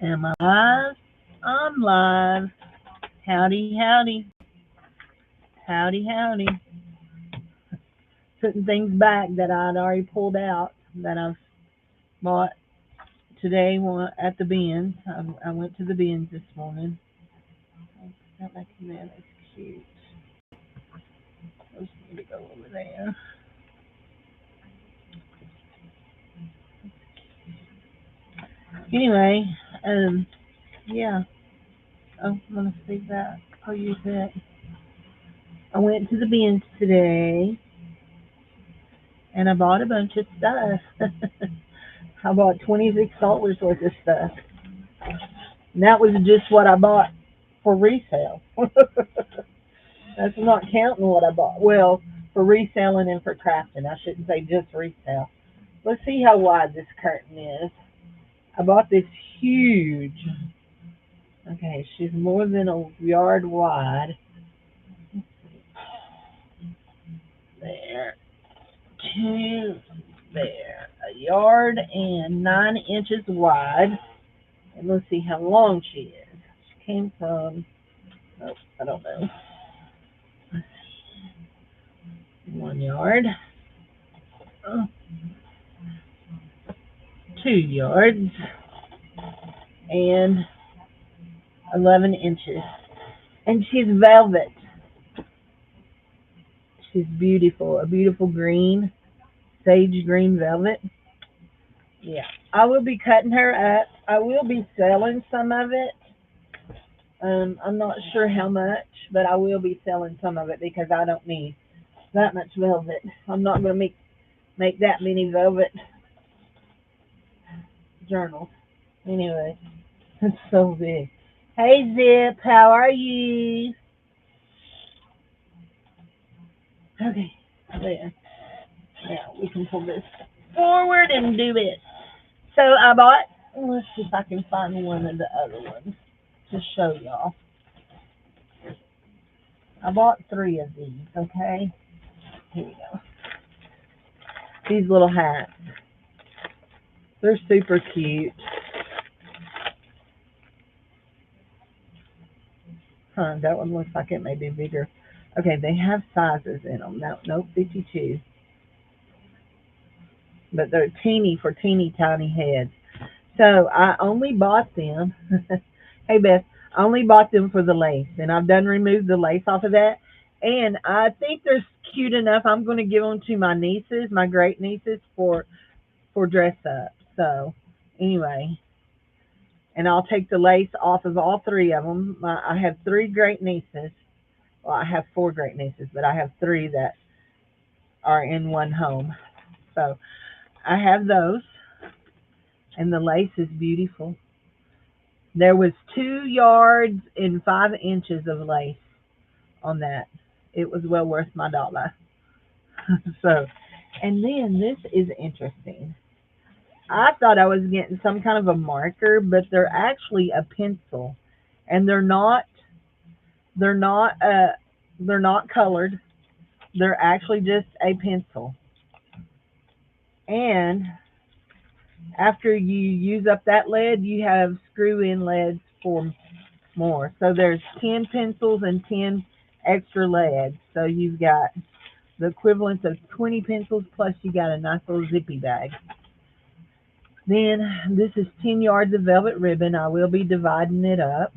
Am I live? I'm live. Howdy, howdy. Howdy, howdy. Putting things back that I'd already pulled out that I've bought today at the bins. I went to the bins this morning. That makes me that's cute. Those need to go over there. Anyway, yeah. Oh, I'm gonna save that. I'll use that. I went to the bins today and I bought a bunch of stuff. I bought $26 worth of stuff. And that was just what I bought for resale. That's not counting what I bought. Well, for reselling and for crafting. I shouldn't say just resale. Let's see how wide this curtain is. I bought this huge. Okay, she's more than a yard wide. There. Two. There. A yard and 9 inches wide. And let's see how long she is. She came from, oh, I don't know. 1 yard. Oh, 2 yards. And 11 inches. And she's velvet. She's beautiful. A beautiful green, sage green velvet. Yeah. I will be cutting her up. I will be selling some of it. I'm not sure how much, but I will be selling some of it because I don't need that much velvet. I'm not going to make that many velvet journals. Anyway, it's so big. Hey Zip, how are you? Okay, there. Now we can pull this forward and do it. So I bought, let's see if I can find one of the other ones to show y'all. I bought 3 of these, okay? Here we go. These little hats. They're super cute. Huh, that one looks like it may be bigger. Okay, they have sizes in them. No, 52. But they're teeny for teeny tiny heads. So I only bought them. Hey Beth, I only bought them for the lace, and I've done removed the lace off of that. And I think they're cute enough. I'm going to give them to my nieces, my great nieces, for dress up. So anyway, and I'll take the lace off of all 3 of them. I have 3 great nieces. Well, I have 4 great nieces, but I have 3 that are in one home. So I have those, and the lace is beautiful. There was 2 yards and 5 inches of lace on that. It was well worth my dollar. So, and then this is interesting. I thought I was getting some kind of a marker, but they're actually a pencil, and they're not colored. They're actually just a pencil. And after you use up that lead, you have screw-in leads for more. So there's 10 pencils and 10 extra leads. So you've got the equivalent of 20 pencils, plus you got a nice little zippy bag. Then this is 10 yards of velvet ribbon. I will be dividing it up.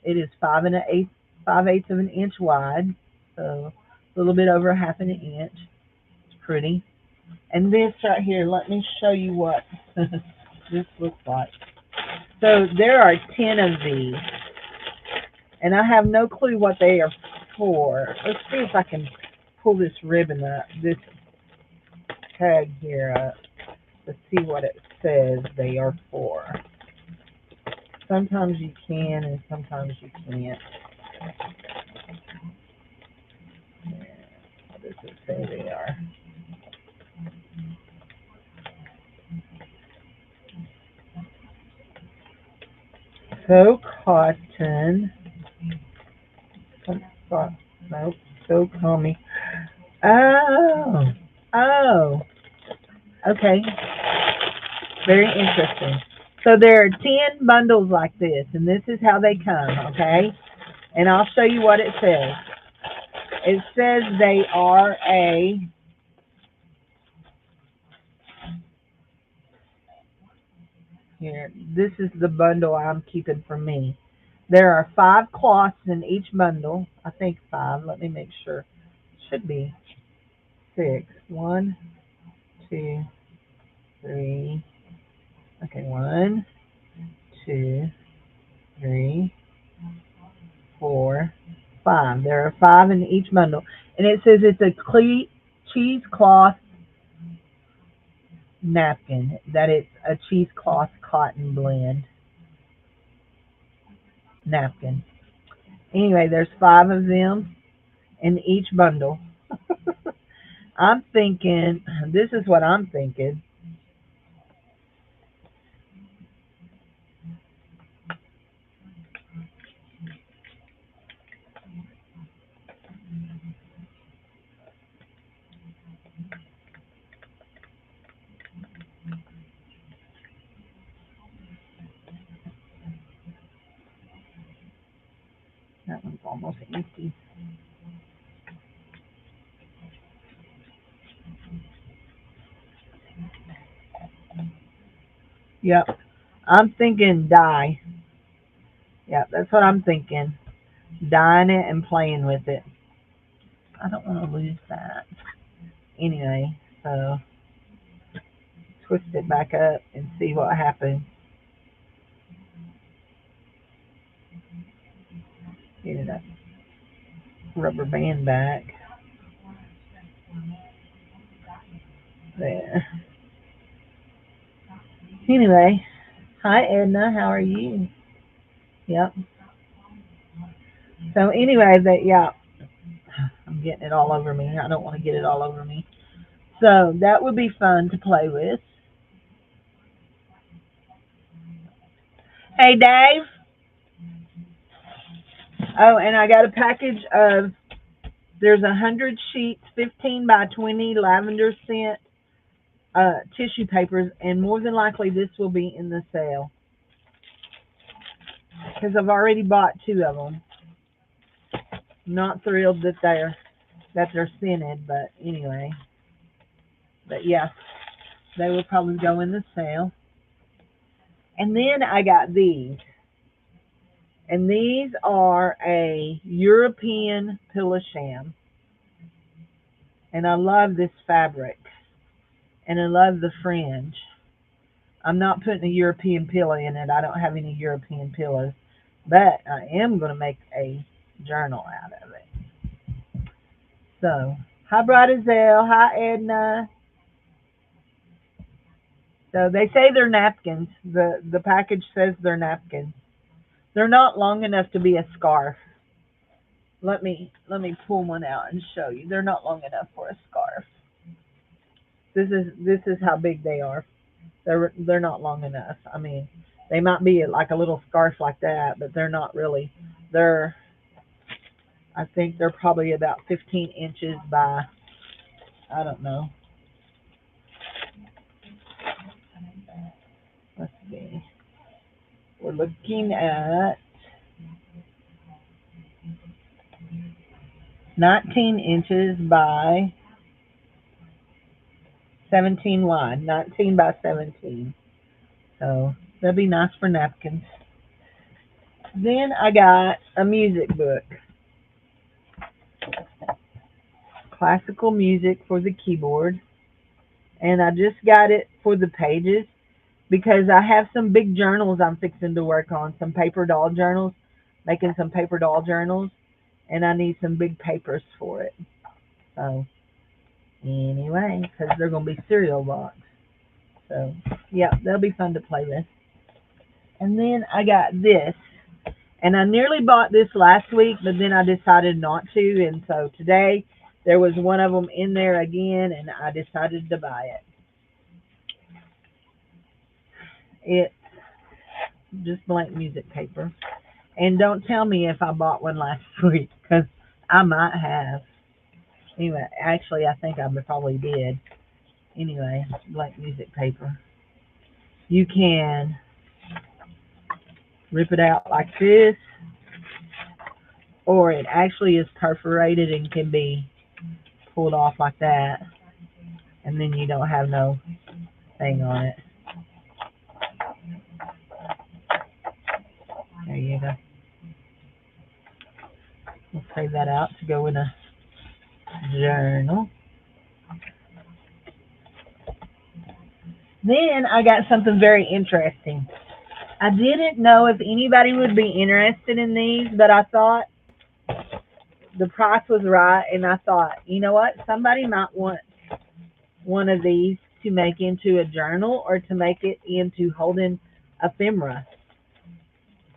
It is 5/8 of an inch wide, so a little bit over half an inch. It's pretty. And this right here, let me show you what this looks like. So there are 10 of these, and I have no clue what they are for. Let's see if I can pull this ribbon up, this tag here up, to see what it says they are for. Sometimes you can and sometimes you can't. What does it say they are? So cotton. Nope. So calming. Oh. Okay. Very interesting. So there are 10 bundles like this, and this is how they come, okay? And I'll show you what it says. It says they are here, this is the bundle I'm keeping for me. There are 5 cloths in each bundle. I think 5. Let me make sure. Should be 6. 1, 2, 3. Okay, 1, 2, 3, 4, 5. There are 5 in each bundle. And it says it's a cheesecloth napkin, that it's a cheesecloth cotton blend napkin. Anyway, there's 5 of them in each bundle. I'm thinking, this is what I'm thinking. That one's almost empty. Yep. I'm thinking dye. Yep, that's what I'm thinking. Dyeing it and playing with it. I don't want to lose that. Anyway, so twist it back up and see what happens. Get that rubber band back. There. Anyway, hi Edna, how are you? Yep. So anyway, yeah, I'm getting it all over me. I don't want to get it all over me. So that would be fun to play with. Hey Dave. Oh, and I got a package of, there's 100 sheets, 15 by 20 lavender scent tissue papers, and more than likely this will be in the sale because I've already bought 2 of them. I'm not thrilled that they're scented, but anyway. But yeah, they will probably go in the sale. And then I got these. And these are a European pillow sham. And I love this fabric. And I love the fringe. I'm not putting a European pillow in it. I don't have any European pillows. But I am going to make a journal out of it. So, hi Bridezelle. Hi Edna. So they say they're napkins. The package says they're napkins. They're not long enough to be a scarf. Let me pull one out and show you. They're not long enough for a scarf. This is how big they are. They're not long enough. I mean, they might be like a little scarf like that, but they're not really. They're I think they're probably about 15 inches by, I don't know. Let's see. We're looking at 19 inches by 17 wide. 19 by 17. So that'd be nice for napkins. Then I got a music book. Classical music for the keyboard. And I just got it for the pages because I have some big journals I'm fixing to work on. Some paper doll journals. Making some paper doll journals. And I need some big papers for it. So anyway, because they're going to be cereal box. So yeah, they'll be fun to play with. And then I got this. And I nearly bought this last week, but then I decided not to. And so today there was one of them in there again, and I decided to buy it. It's just blank music paper. And don't tell me if I bought one last week, because I might have. Anyway, actually, I think I probably did. Anyway, blank music paper. You can rip it out like this, or it actually is perforated and can be pulled off like that, and then you don't have no thing on it. There you go. We'll save that out to go in a journal. Then I got something very interesting. I didn't know if anybody would be interested in these, but I thought the price was right, and I thought, you know what, somebody might want one of these to make into a journal or to make it into holding ephemera.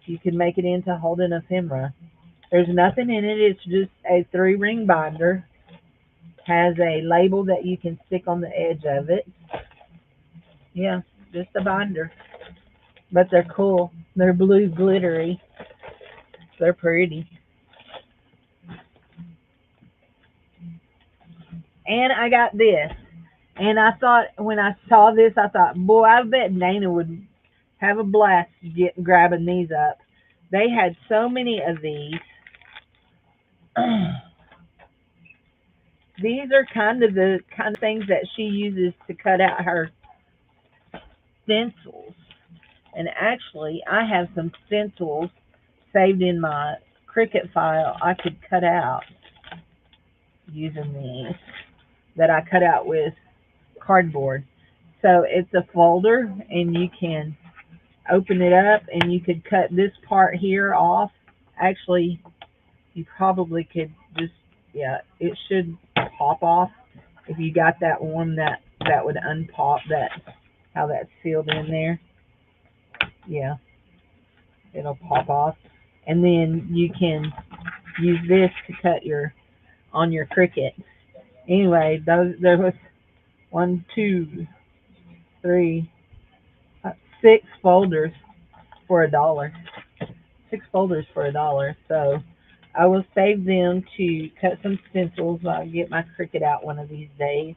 You can make it into holding ephemera. There's nothing in it. It's just a 3-ring binder. Has a label that you can stick on the edge of it. Yeah, just a binder. But they're cool. They're blue glittery. They're pretty. And I got this. And I thought, when I saw this, I thought, boy, I bet Dana would have a blast grabbing these up. They had so many of these. These are kind of the kind of things that she uses to cut out her stencils. And actually, I have some stencils saved in my Cricut file I could cut out using these that I cut out with cardboard. So it's a folder, and you can open it up, and you could cut this part here off. Actually, you probably could just, yeah, it should pop off. If you got that one, that would unpop that, how that's sealed in there. Yeah, it'll pop off. And then you can use this to cut on your Cricut. Anyway, there was 1, 2, 3, 6 folders for $1. 6 folders for $1. So I will save them to cut some stencils. I'll get my Cricut out one of these days.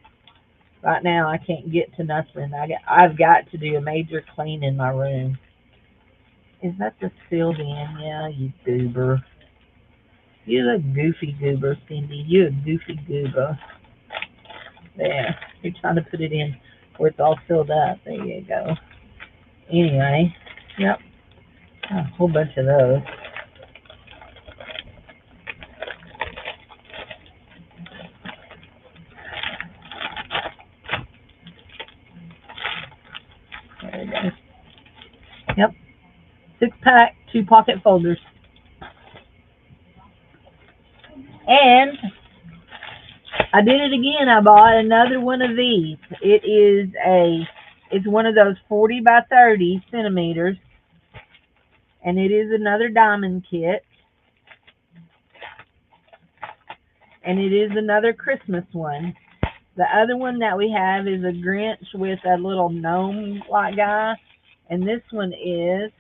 Right now I can't get to nothing. I've got to do a major clean in my room. Is that the sealed in? Yeah, you goober. You're a goofy goober, Cindy. You're a goofy goober. There. You're trying to put it in where it's all filled up. There you go. Anyway, yep. A whole bunch of those. There it goes. Yep. 6-pack, 2 pocket folders. And I did it again. I bought another one of these. It's one of those 40 by 30 centimeters. And it is another diamond kit. And it is another Christmas one. The other one that we have is a Grinch with a little gnome-like guy. And this one is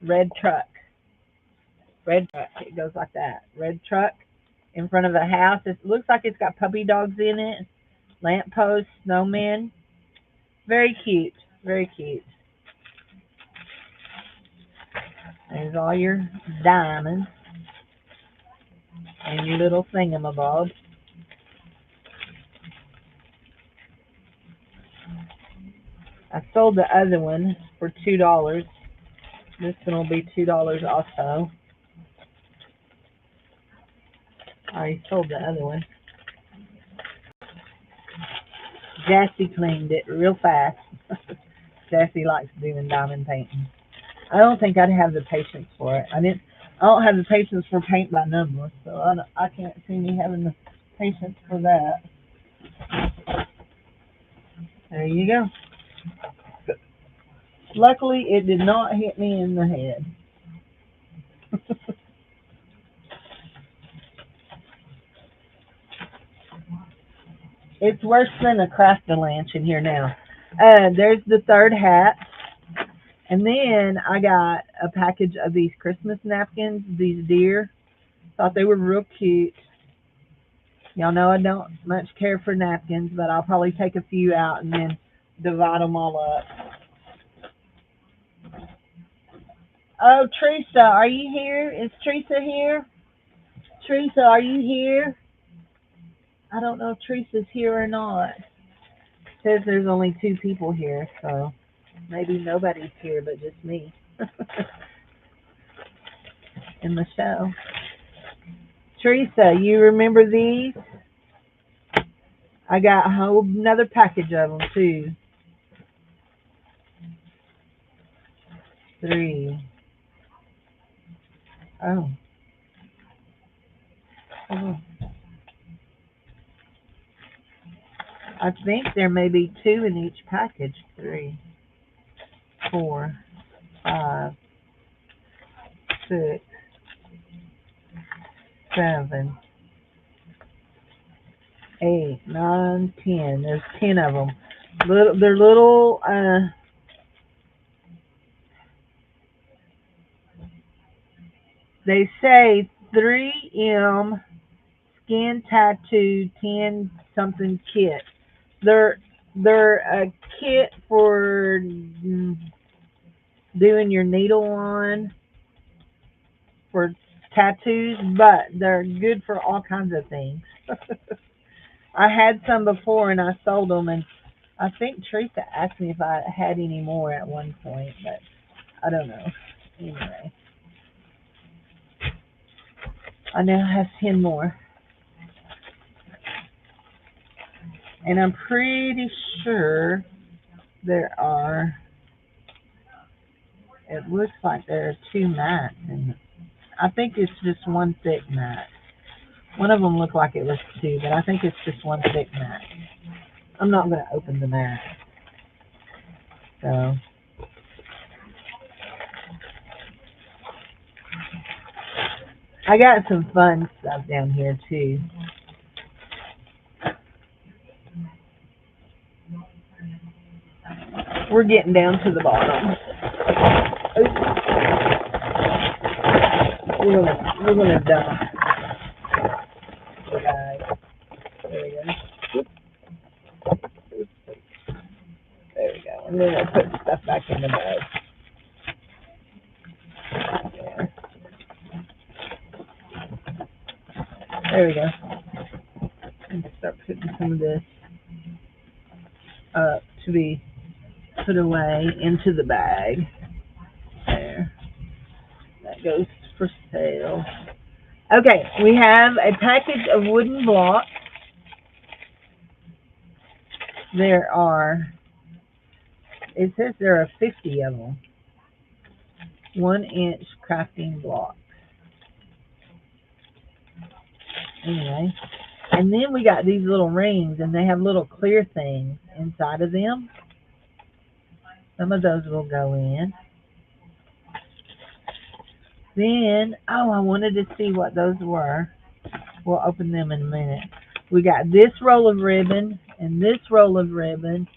red truck. Red truck. It goes like that. Red truck in front of a house. It looks like it's got puppy dogs in it. Lamppost, snowman. Very cute. Very cute. There's all your diamonds and your little thingamabobs. I sold the other one for $2. This one will be $2 also. I already sold the other one. Jassy cleaned it real fast. Jassy likes doing diamond painting. I don't think I'd have the patience for it. I don't have the patience for paint by number, so I can't see me having the patience for that. There you go. Luckily, it did not hit me in the head. It's worse than a Craft-A-Lanch in here now. There's the third hat. And then I got a package of these Christmas napkins, these deer. Thought they were real cute. Y'all know I don't much care for napkins, but I'll probably take a few out and then divide them all up. Oh, Teresa, are you here? Is Teresa here? Teresa, are you here? I don't know if Teresa's here or not. Says there's only two people here, so maybe nobody's here but just me in the show. Teresa, you remember these? I got a whole another package of them too. Three. Oh. Oh. I think there may be two in each package. Three, four, five, six, seven, eight, nine, 10. There's 10 of them. They're little. They say 3M skin tattoo 10 something kit. They're they're a kit for doing your needle on for tattoos, but they're good for all kinds of things. I had some before and I sold them, and I think Teresa asked me if I had any more at one point, but I don't know. Anyway, I now have 10 more, and I'm pretty sure there are. It looks like there are two mats, and I think it's just one thick mat. One of them looked like it was two, but I think it's just one thick mat. I'm not going to open the mat. So, I got some fun stuff down here too. We're getting down to the bottom. We're gonna dump. There we go. There we go. And then I put stuff back in the bag. There. There we go. And start putting some of this up to be put away into the bag. There. That goes for sale. Okay, we have a package of wooden blocks. There are, it says there are 50 of them. 1-inch crafting blocks. Anyway, and then we got these little rings, and they have little clear things inside of them. Some of those will go in. Then, oh, I wanted to see what those were. We'll open them in a minute. We got this roll of ribbon, and this roll of ribbon,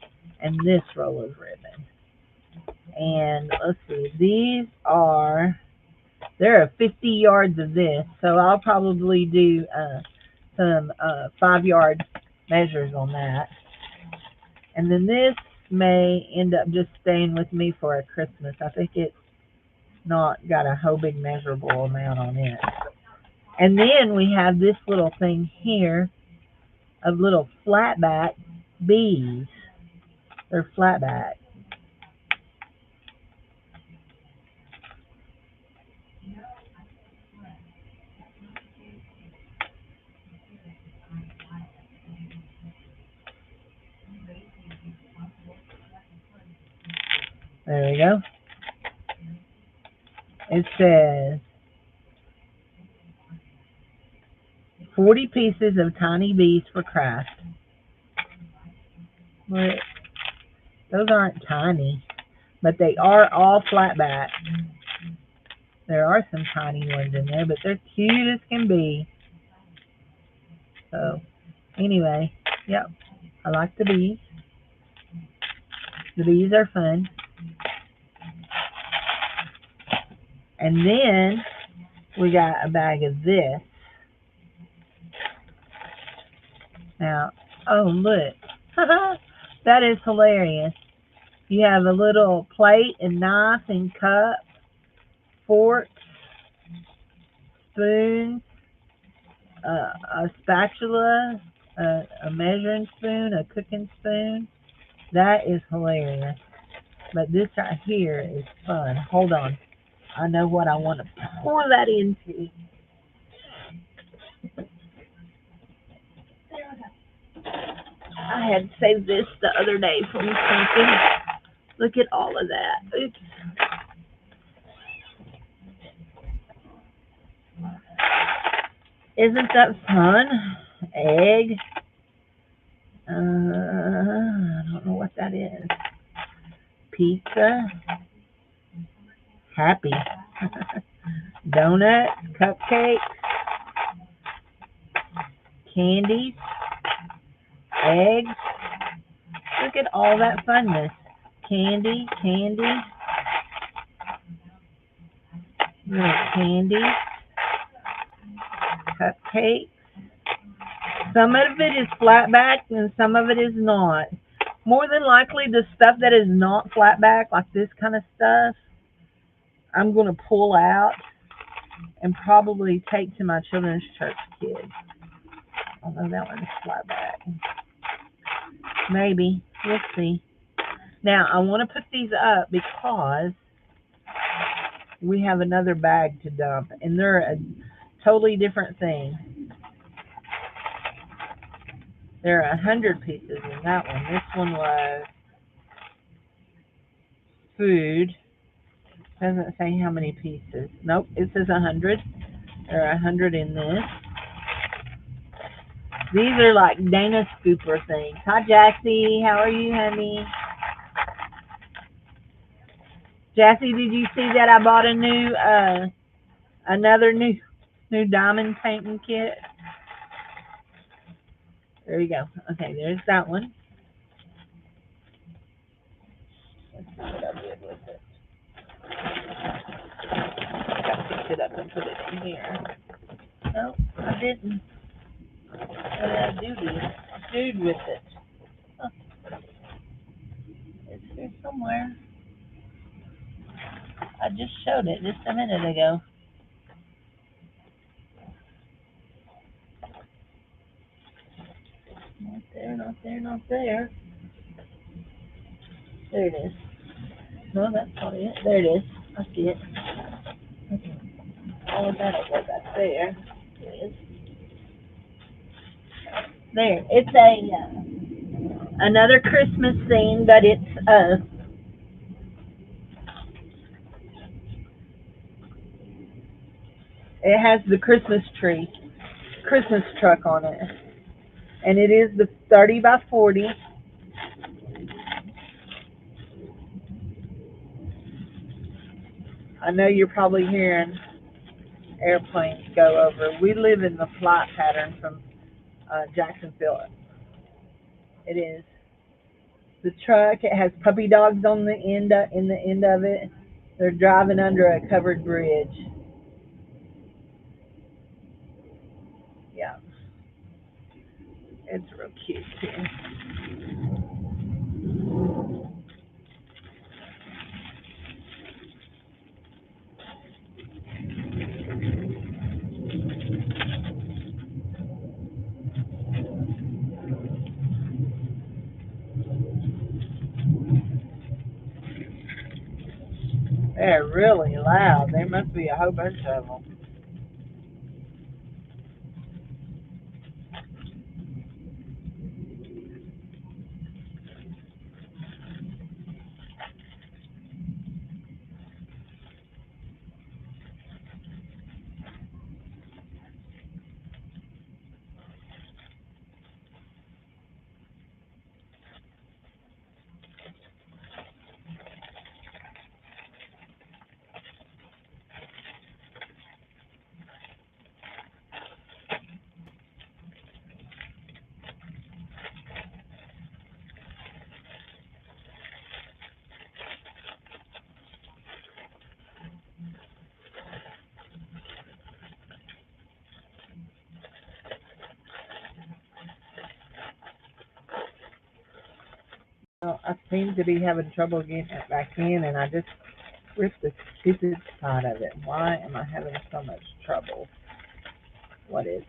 and this roll of ribbon. And let's see, these are, there are 50 yards of this, so I'll probably do some 5-yard measures on that. And then this may end up just staying with me for a Christmas. I think it's not got a whole big measurable amount on it. And then we have this little thing here of little flatback bees. They're flatback. There we go. It says 40 pieces of tiny bees for craft. But those aren't tiny, but they are all flatback. There are some tiny ones in there, but they're cute as can be. So, anyway, yep, I like the bees. The bees are fun. And then we got a bag of this. Now, oh, look. That is hilarious. You have a little plate and knife and cup forks, spoons, a spatula, a measuring spoon, a cooking spoon. That is hilarious. But this right here is fun. Hold on. I know what I want to pour that into. I had saved this the other day for me something. Look at all of that. Oops. Isn't that fun? Egg. I don't know what that is. Pizza. Happy. Donuts. Cupcakes. Candies. Eggs. Look at all that funness. Candy. Little candy. Cupcakes. Some of it is flat back and some of it is not. More than likely, the stuff that is not flat back, like this kind of stuff, I'm going to pull out and probably take to my children's church kids. Although that one's flat back. Maybe. We'll see. Now, I want to put these up because we have another bag to dump, and they're a totally different thing. There are 100 pieces in that one. This one was food. Doesn't say how many pieces. Nope, it says 100. There are 100 in this. These are like Dana Scooper things. Hi, Jassy. How are you, honey? Jassy, did you see that I bought a new, another new diamond painting kit? There you go. Okay, there's that one. Let's see what I did with it. I picked it up and put it in here. No, I didn't. What did I do with it? Oh, it's here somewhere. I just showed it just a minute ago. Not there, not there, not there. There it is. No, that's not it. There it is. I see it. Okay. All of that'll go back there. There it is. There. It's a another Christmas theme, but it has the Christmas truck on it, and it is the 30 by 40. I know you're probably hearing airplanes go over. We live in the flight pattern from Jacksonville. It is the truck. It has puppy dogs on the end in the end of it. They're driving under a covered bridge. Yeah, it's real cute too. They're really loud. There must be a whole bunch of them. Well, I seem to be having trouble getting it back in, and I just rip the stupid side of it. Why am I having so much trouble? What is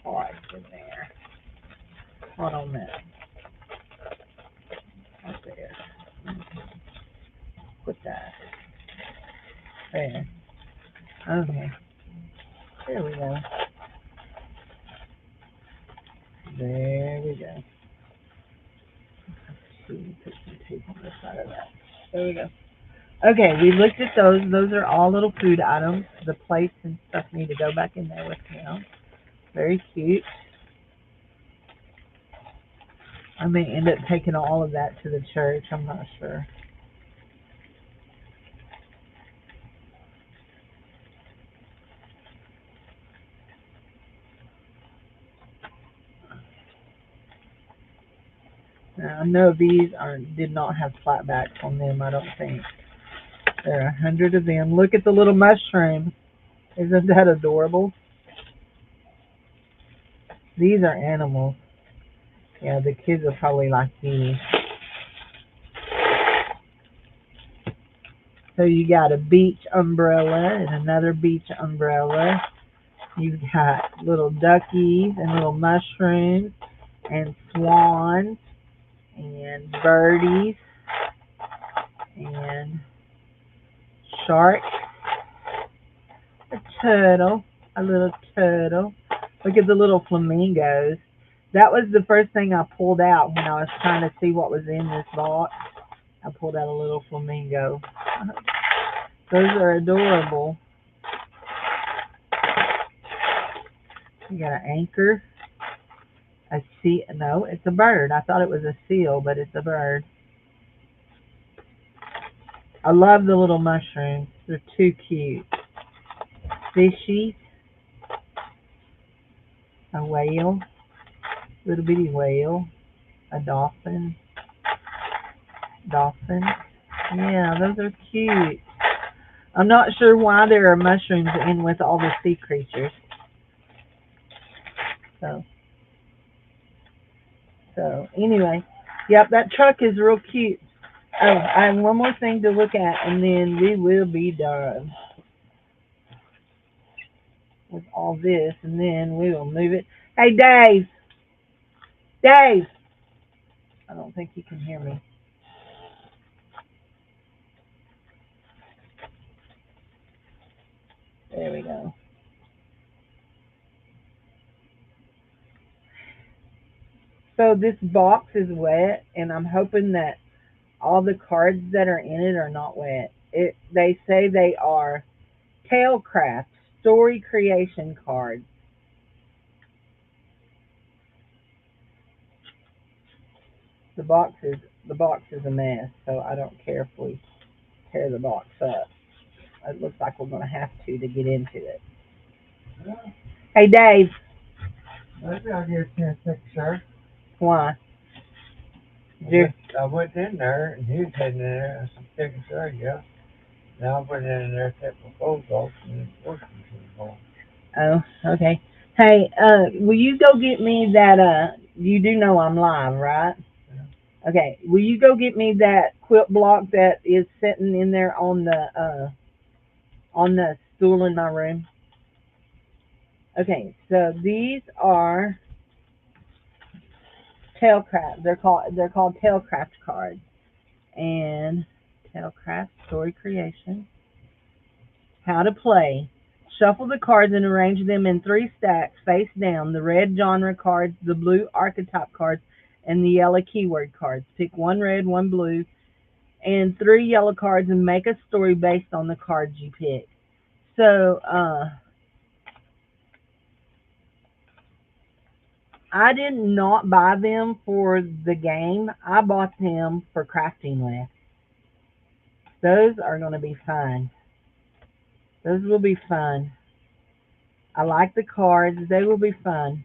caught in there? Caught on that. Right there. Put that. There. Okay. There we go. There we go. Put some tape on the side of that. There we go. Okay, we looked at those. Those are all little food items. The plates and stuff need to go back in there with him. Very cute. I may end up taking all of that to the church. I'm not sure. Now, I know these did not have flat backs on them, I don't think. There are 100 of them. Look at the little mushroom. Isn't that adorable? These are animals. Yeah, the kids will probably like these. So you got a beach umbrella and another beach umbrella. You've got little duckies and little mushrooms and swans and birdies and sharks, a turtle, a little turtle. Look at the little flamingos. That was the first thing I pulled out when I was trying to see what was in this box. I pulled out a little flamingo. Those are adorable. You got an anchor, a sea. No, it's a bird. I thought it was a seal, but it's a bird. I love the little mushrooms. They're too cute. Fishy, a whale, little bitty whale, a dolphin. Dolphin. Yeah, those are cute. I'm not sure why there are mushrooms in with all the sea creatures. So anyway, yep, that truck is real cute. Oh, I have one more thing to look at, and then we will be done with all this, and then we will move it. Hey, Dave! Dave! I don't think you can hear me. There we go. So this box is wet, and I'm hoping that all the cards that are in it are not wet. They say they are Tailcraft story creation cards. The box is the box is a mess, so I don't care if we tear the box up. It looks like we're gonna have to get into it. Hey, Dave. Maybe I'll get a chance to take a shirt. Why? I went in there and he was heading in there. I said, take a shirt, yeah. Now I went in there, take my clothes off, and working to the ball. Oh, okay. Hey, will you go get me that? You do know I'm live, right? Yeah. Okay. Will you go get me that quilt block that is sitting in there on the stool in my room? Okay. So these are Tailcraft. They're called Tailcraft cards, and Tailcraft story creation. How to play. Shuffle the cards and arrange them in three stacks face down. The red genre cards, the blue archetype cards, and the yellow keyword cards. Pick one red, one blue, and three yellow cards and make a story based on the cards you pick. So I did not buy them for the game. I bought them for crafting with. Those are going to be fun. Those will be fun. I like the cards. They will be fun.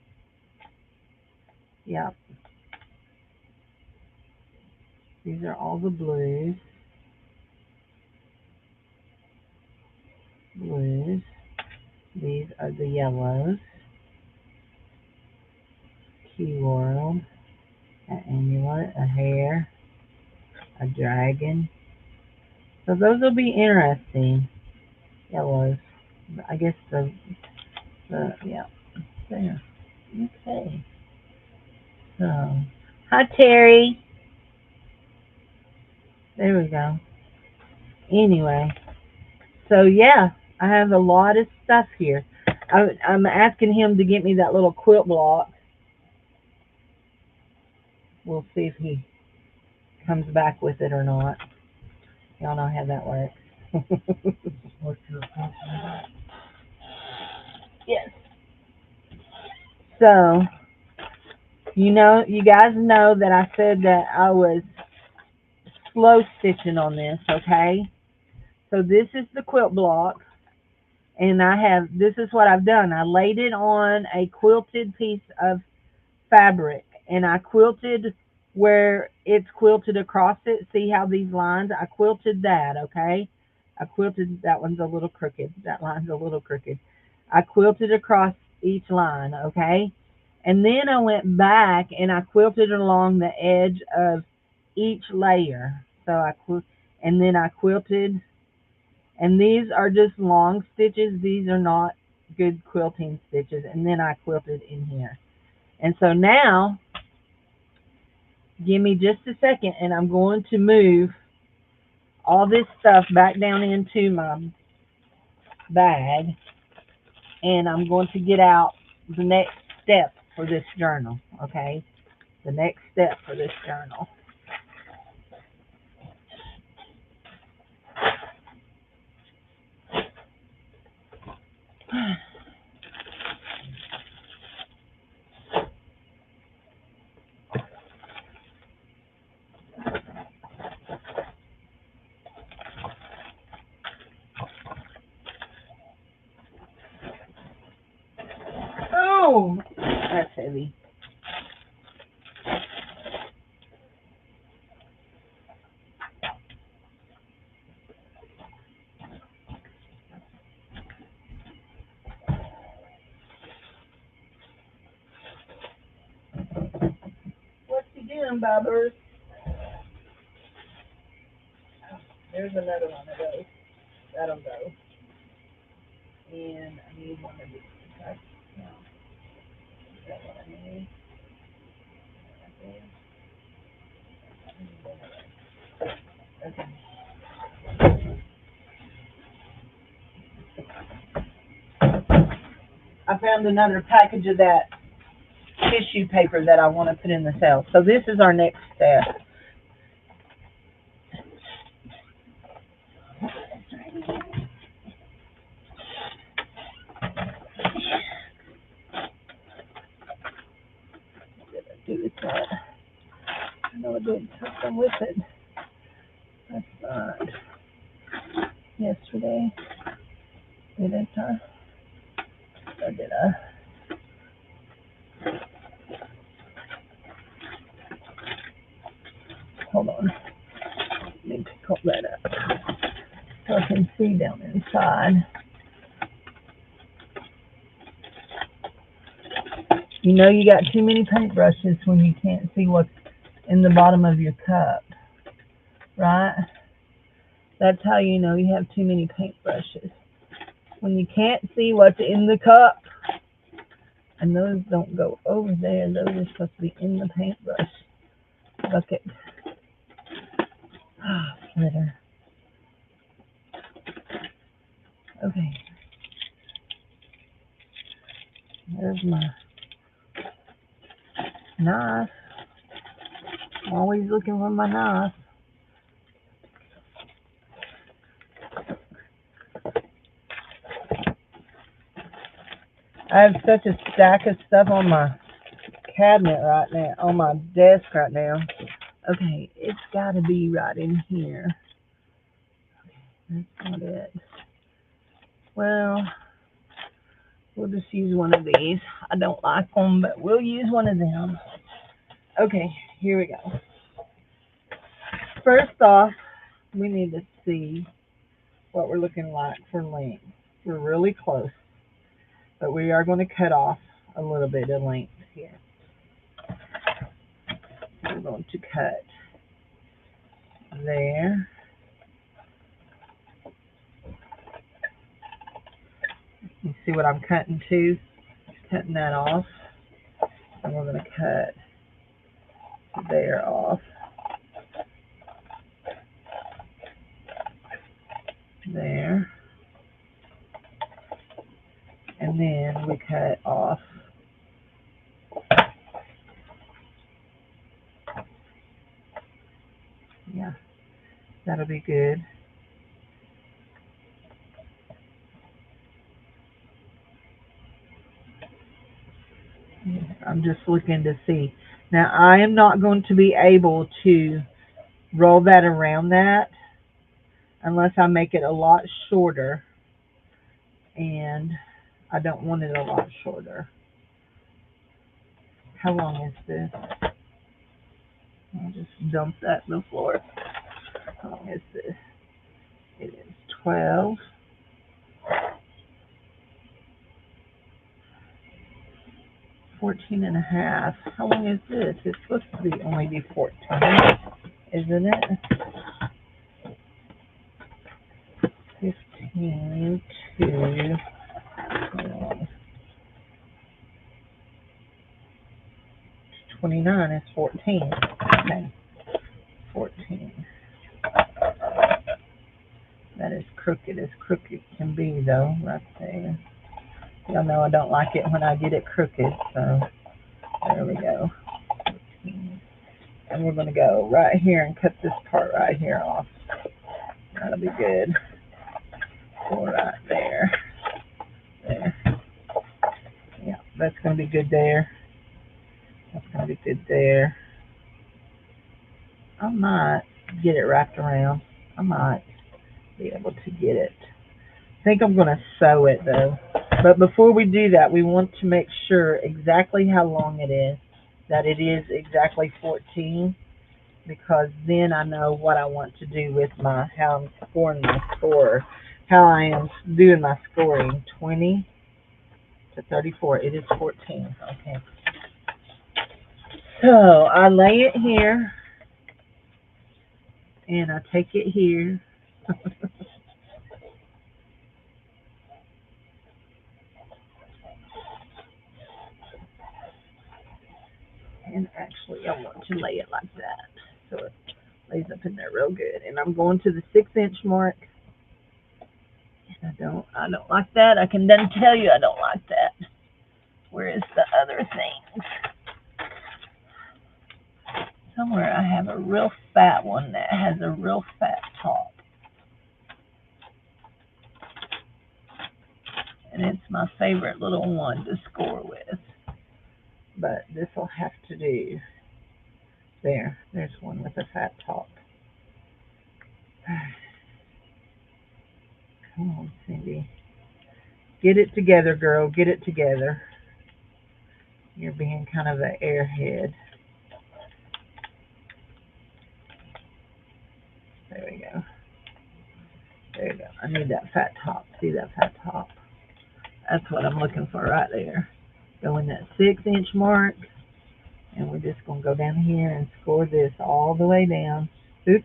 Yeah. These are all the blues. Blues. These are the yellows. Key world. An amulet. A hare. A dragon. So those will be interesting. Yellows. I guess yeah, there. Okay. So, hi Terry. There we go. Anyway, so yeah, I have a lot of stuff here. I'm asking him to get me that little quilt block. We'll see if he comes back with it or not. Y'all know how that works. What you're talking about? Yes. So, you guys know that I said that I was slow stitching on this, okay? So this is the quilt block, and this is what I've done. I laid it on a quilted piece of fabric, and I quilted where it's quilted across it. See how these lines? I quilted that, okay? I quilted, that one's a little crooked. That line's a little crooked. I quilted across each line, okay? And then I went back and I quilted along the edge of each layer. So and then I quilted, and these are just long stitches. These are not good quilting stitches. And then I quilted in here. And so now, give me just a second, and I'm going to move all this stuff back down into my bag, and I'm going to get out the next step for this journal, okay? The next step for this journal. Oh, that's heavy. What's he doing, Bobbers? There's another one of those. That'll go. And I need one of these. Okay. Now, is that what I need? Okay. I found another package of that tissue paper that I want to put in the cell. So this is our next step. Did I do this right? I know I did something with it. That's not yesterday. Did it? Or did I? Hold on. Let me pick all that up so I can see down inside. You know you got too many paintbrushes when you can't see what's in the bottom of your cup, right? That's how you know you have too many paintbrushes. When you can't see what's in the cup, and those don't go over there, those are supposed to be in the paintbrush bucket. Ah, flitter. Okay. There's my knife. I'm always looking for my knife. I have such a stack of stuff on my cabinet right now, on my desk right now. Okay, it's got to be right in here. That's not it. Well, we'll just use one of these. I don't like them, but we'll use one of them. Okay, here we go. First off, we need to see what we're looking like for length. We're really close, but we are going to cut off a little bit of length here. We're going to cut there, see what I'm cutting to. Cutting that off. And we're going to cut there off. There. And then we cut off yeah, that'll be good. I'm just looking to see. Now I am not going to be able to roll that around that unless I make it a lot shorter, and I don't want it a lot shorter. How long is this? I'll just dump that on the floor. How long is this? It is 12. 14 and a half. How long is this? It's supposed to be only be 14, isn't it? 15 to 29 is 14. Okay, 14. That is crooked as crooked can be, though, right there. Y'all know I don't like it when I get it crooked, so there we go. And we're going to go right here and cut this part right here off. That'll be good. Go right there. There. Yeah, that's going to be good there. That's going to be good there. I might get it wrapped around. I might be able to get it. I think I'm going to sew it, though. But before we do that, we want to make sure exactly how long it is, that it is exactly 14, because then I know what I want to do with my, how I'm scoring my score, how I am doing my scoring. 20 to 34, it is 14. Okay. So I lay it here, and I take it here. And actually, I want to lay it like that, so it lays up in there real good. And I'm going to the 6-inch mark. And I don't like that. I can then tell you I don't like that. Where is the other things? Somewhere I have a real fat one that has a real fat top. And it's my favorite little one to score with. But this will have to do. There's one with a fat top. Come on, Cindy. Get it together, girl. Get it together. You're being kind of an airhead. There we go. There we go. I need that fat top. See that fat top? That's what I'm looking for right there. Go in that 6-inch mark. And we're just going to go down here and score this all the way down. Oops.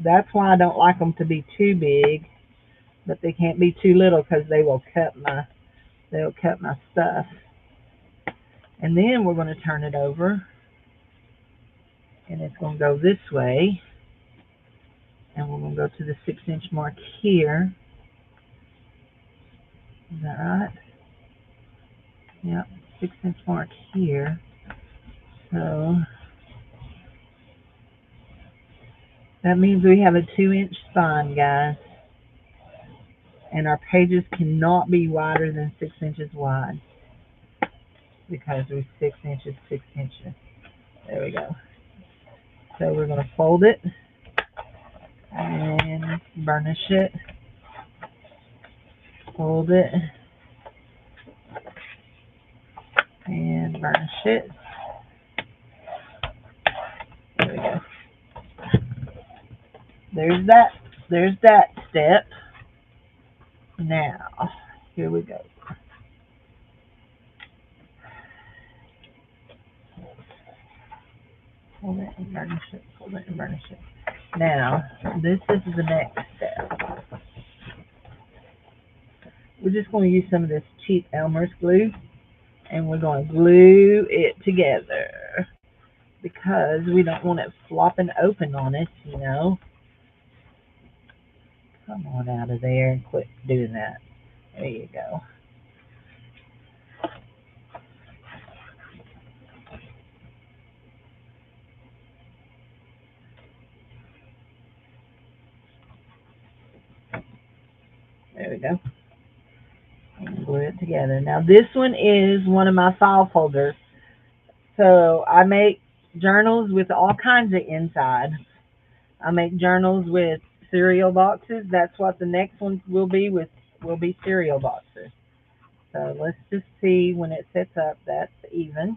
That's why I don't like them to be too big. But they can't be too little because they'll cut my stuff. And then we're going to turn it over. And it's going to go this way. And we're going to go to the 6-inch mark here. Is that right? Yep, 6-inch mark here. So that means we have a 2-inch spine, guys. And our pages cannot be wider than 6 inches wide, because we're 6 inches, 6 inches. There we go. So we're going to fold it and burnish it. Fold it and burnish it. There we go. There's that step. Now, here we go. Fold it and burnish it. Fold it and burnish it. Now, this is the next step. we're just going to use some of this cheap Elmer's glue, and we're going to glue it together because we don't want it flopping open on us, you know. Come on out of there and quit doing that. There you go. There we go. And glue it together. Now this one is one of my file folders. So I make journals with all kinds of inside. I make journals with cereal boxes. That's what the next one will be with, will be cereal boxes. So let's just see when it sets up. That's even.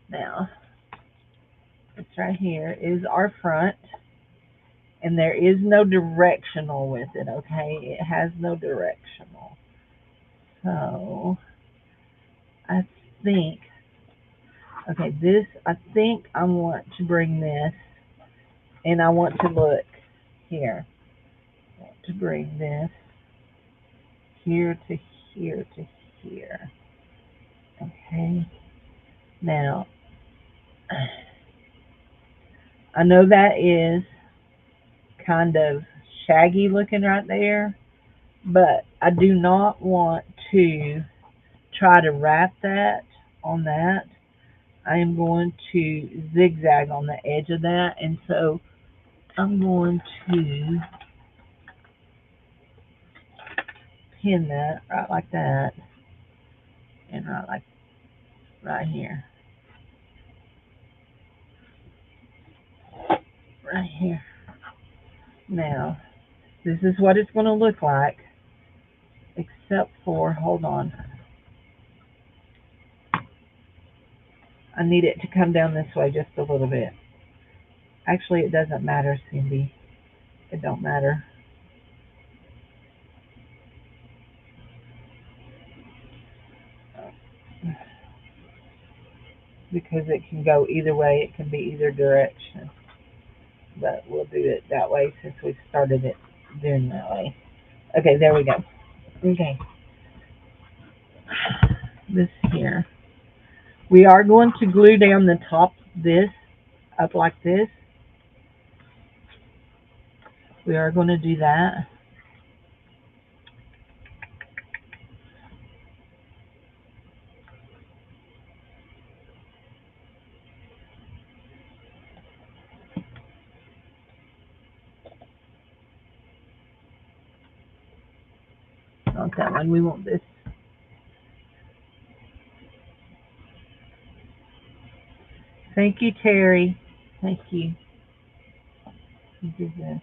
Now, this right here is our front, and there is no directional with it, okay? It has no directional. So, I think, okay, this, I think I want to bring this, and I want to look here. I want to bring this here to here to here. Okay. Now, I know that is kind of shaggy looking right there, but I do not want to try to wrap that on that. I am going to zigzag on the edge of that, and so I'm going to pin that right like that, and right like right here, right here. Now, this is what it's going to look like, except for, hold on, I need it to come down this way just a little bit. Actually, it doesn't matter, Cindy. It don't matter. Because it can go either way. It can be either direction. But we'll do it that way since we started it doing that way. Okay, there we go. Okay. This here. We are going to glue down the top of this up like this. We are going to do that. Not that one. We want this. Thank you, Terry. Thank you. Do this.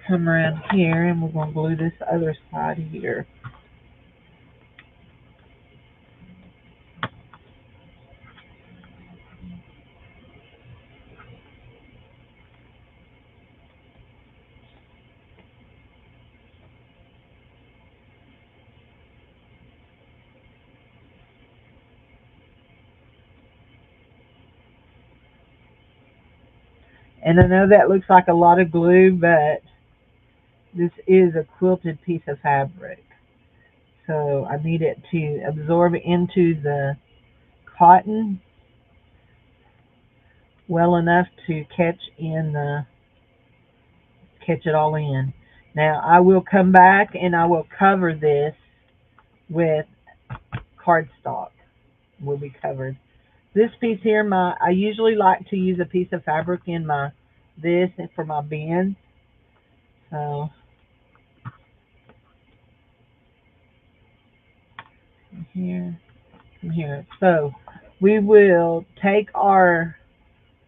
come around here and we're going to glue this other side here. And I know that looks like a lot of glue, but this is a quilted piece of fabric. So I need it to absorb into the cotton well enough to catch it all in. Now I will come back and I will cover this with cardstock. Will be covered. This piece here, I usually like to use a piece of fabric in this and for my bins. So from here. So we will take our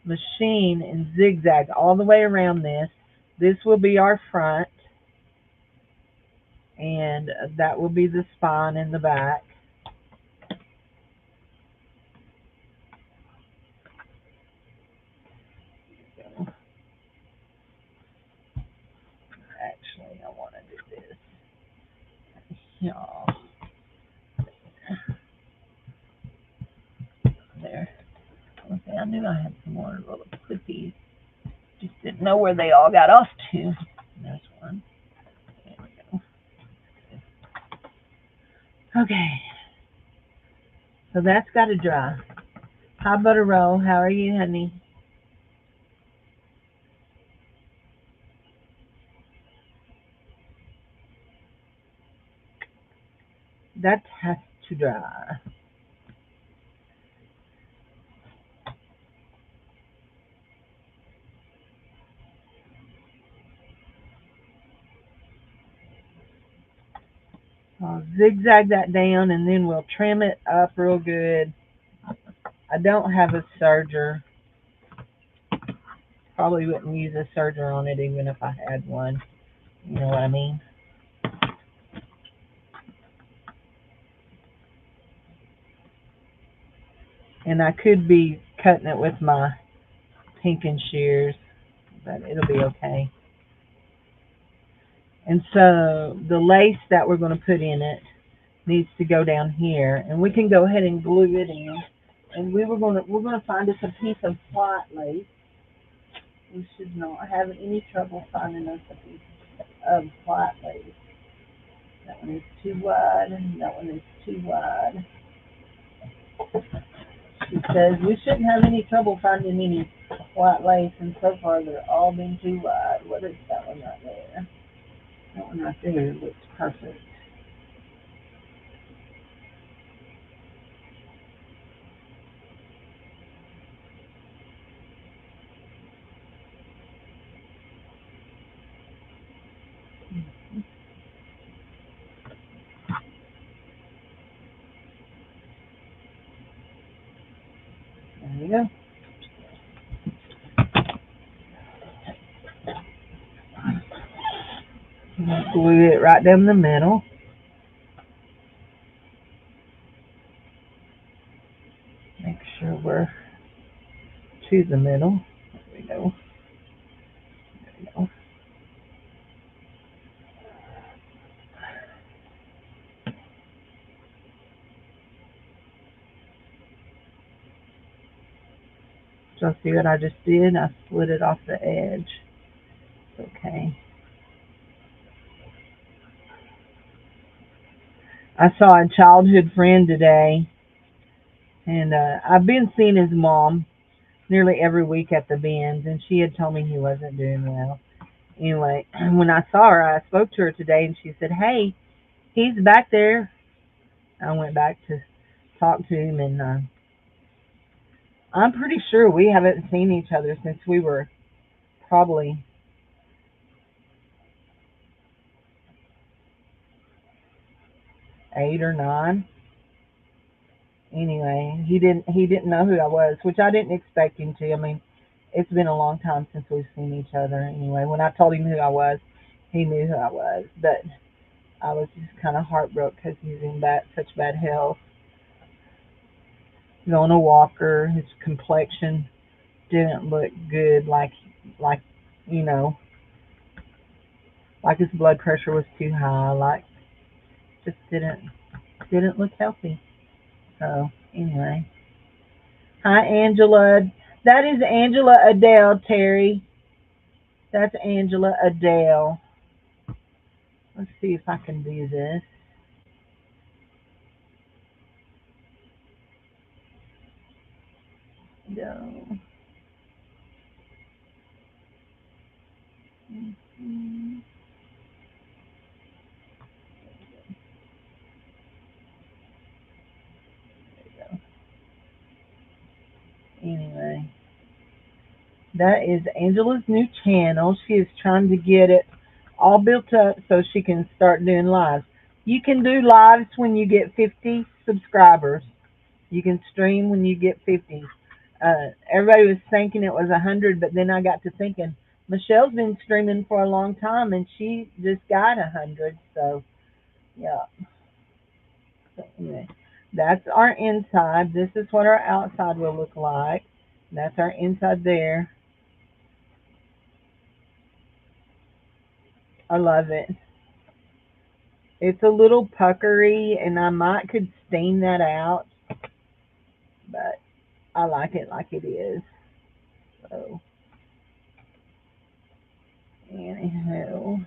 machine and zigzag all the way around this. This will be our front, and that will be the spine in the back. Actually, I want to do this. Y'all. There. Okay, I knew I had some more little clippies. Just didn't know where they all got off to. There's one. There we go. Okay. So that's got to dry. Hi, Butter Roll. How are you, honey? That has to dry. I'll zigzag that down and then we'll trim it up real good. I don't have a serger. Probably wouldn't use a serger on it even if I had one. You know what I mean? And I could be cutting it with my pinking shears, but it'll be okay. And so the lace that we're going to put in it needs to go down here, and we can go ahead and glue it in. And we're gonna find us a piece of white lace. We should not have any trouble finding us a piece of white lace. That one is too wide, and that one is too wide. She says we shouldn't have any trouble finding any white lace, and so far they're all been too wide. What is that one right there? That one right there looks perfect. There you go. Glue it right down the middle. Make sure we're to the middle. There we go. There we go. So see what I just did? I slid it off the edge. Okay. I saw a childhood friend today, and I've been seeing his mom nearly every week at the bins, and she had told me he wasn't doing well. Anyway, when I saw her, I spoke to her today, and she said, "Hey, he's back there." I went back to talk to him, and I'm pretty sure we haven't seen each other since we were probably 8 or 9. Anyway, he didn't know who I was, which I didn't expect him to. I mean, it's been a long time since we've seen each other. Anyway, when I told him who I was, He knew who I was, but I was just kind of heartbroken because he's in such bad health. He's on a walker. His complexion didn't look good, like you know, like his blood pressure was too high, like just didn't look healthy. So anyway, hi Angela. That is Angela Adele, Terry. That's Angela Adele. Let's see if I can do this. No. Mhm. Anyway, that is Angela's new channel. She is trying to get it all built up so she can start doing lives. You can do lives when you get 50 subscribers. You can stream when you get 50. Everybody was thinking it was 100, but then I got to thinking, Michelle's been streaming for a long time and she just got 100. So, yeah. So, anyway, that's our inside. This is what our outside will look like. That's our inside there. I love it. It's a little puckery, and I might could stain that out, but I like it like it is. So, anyhow,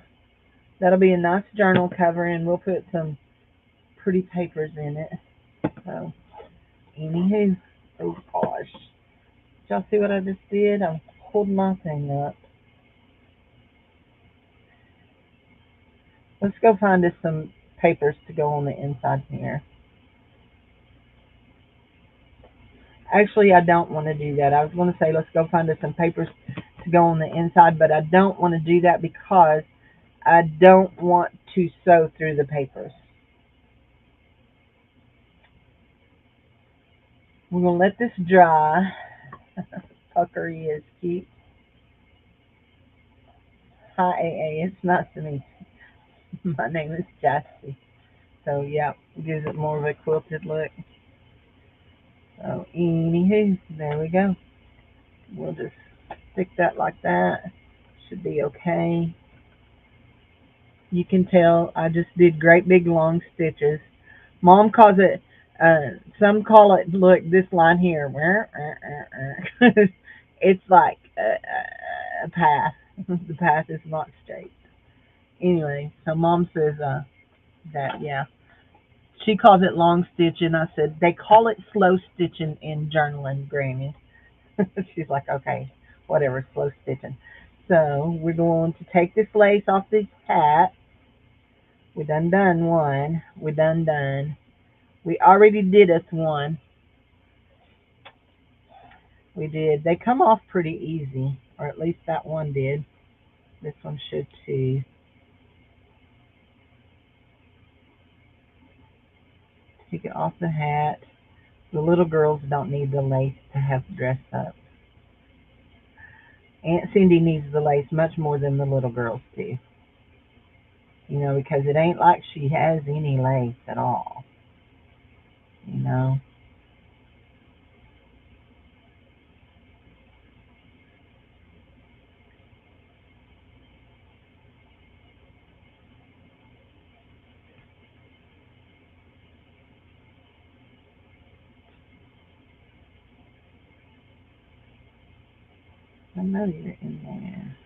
that'll be a nice journal cover, and we'll put some pretty papers in it. So, anywho, oh gosh, did y'all see what I just did? I'm holding my thing up. Let's go find us some papers to go on the inside here. Actually, I don't want to do that. I was going to say let's go find us some papers to go on the inside, but I don't want to do that because I don't want to sew through the papers. We're going to let this dry. Puckery is cute. Hi, AA. It's nice to meet you. My name is Jessie. So, yeah, it gives it more of a quilted look. So, anywho, there we go. We'll just stick that like that. Should be okay. You can tell I just did great big long stitches. Mom calls it, some call it, look, this line here, it's like a path. The path is not straight. Anyway, so Mom says that, yeah. She calls it long stitching. I said, they call it slow stitching in journaling, Granny. She's like, okay, whatever, slow stitching. So we're going to take this lace off this hat. We done one. We done. We already did us one. We did. They come off pretty easy, or at least that one did. This one should too. Take it off the hat. The little girls don't need the lace to have dressed up. Aunt Cindy needs the lace much more than the little girls do. Because it ain't like she has any lace at all. You know. I know you're in there.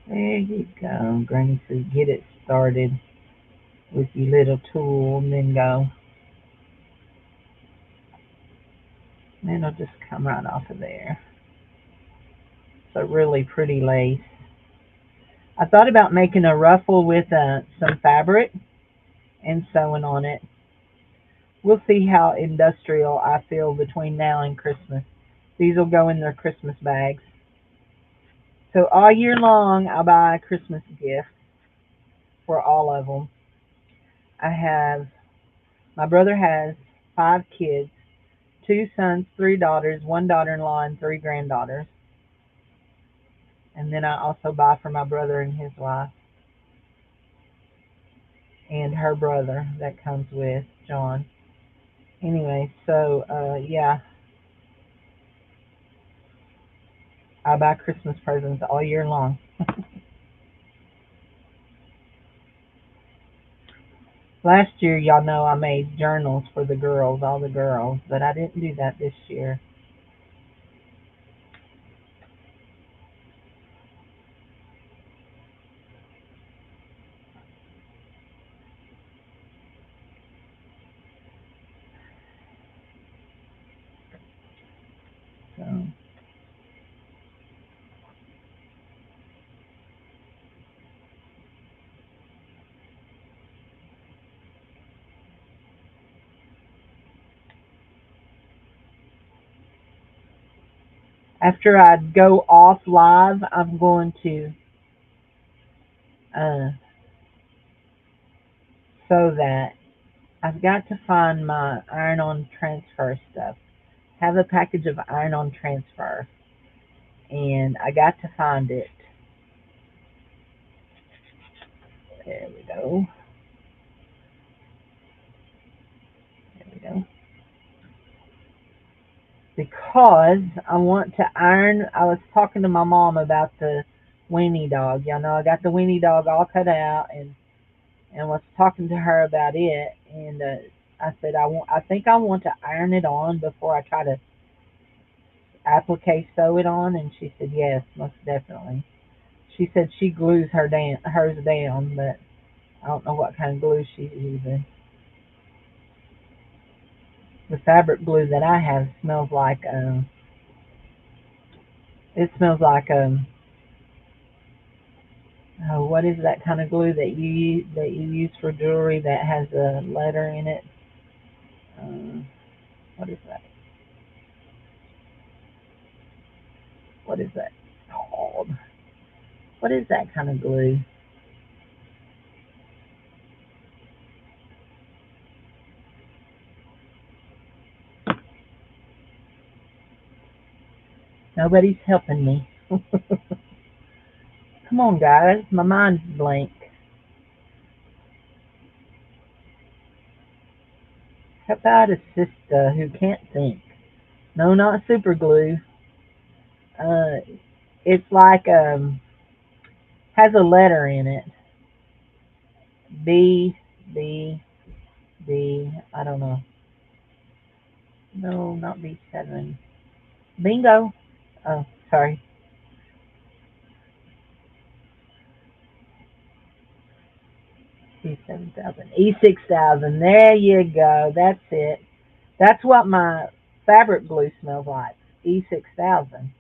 There you go. Granny says get it started with your little tool and then go. And it'll just come right off of there. It's a really pretty lace. I thought about making a ruffle with some fabric and sewing on it. We'll see how industrial I feel between now and Christmas. These will go in their Christmas bags. So all year long, I'll buy a Christmas gift for all of them. I have, my brother has 5 kids, 2 sons, 3 daughters, 1 daughter-in-law, and 3 granddaughters. And then I also buy for my brother and his wife and her brother that comes with John. Anyway, so yeah, I buy Christmas presents all year long. Last year, y'all know I made journals for the girls, all the girls, but I didn't do that this year. So after I go off live, I'm going to uh, sew that. I've got to find my iron-on transfer stuff. Have a package of iron-on transfer, and I got to find it. There we go. There we go. Because I want to iron. I was talking to my mom about the weenie dog. Y'all know I got the weenie dog all cut out, and was talking to her about it. And I said I want. I think I want to iron it on before I try to applique sew it on. And she said yes, most definitely. She said she glues hers down, but I don't know what kind of glue she's using. The fabric glue that I have smells like it smells like oh, what is that kind of glue that you use for jewelry that has a letter in it? Um, what is that? What is that called? What is that kind of glue? Nobody's helping me. Come on, guys, my mind's blank. How about a sister who can't think? No, not super glue. Uh, it's like has a letter in it. B B B. I don't know. No, not B7. Bingo. Oh, sorry. E7000. E6000. There you go. That's it. That's what my fabric glue smells like. E6000.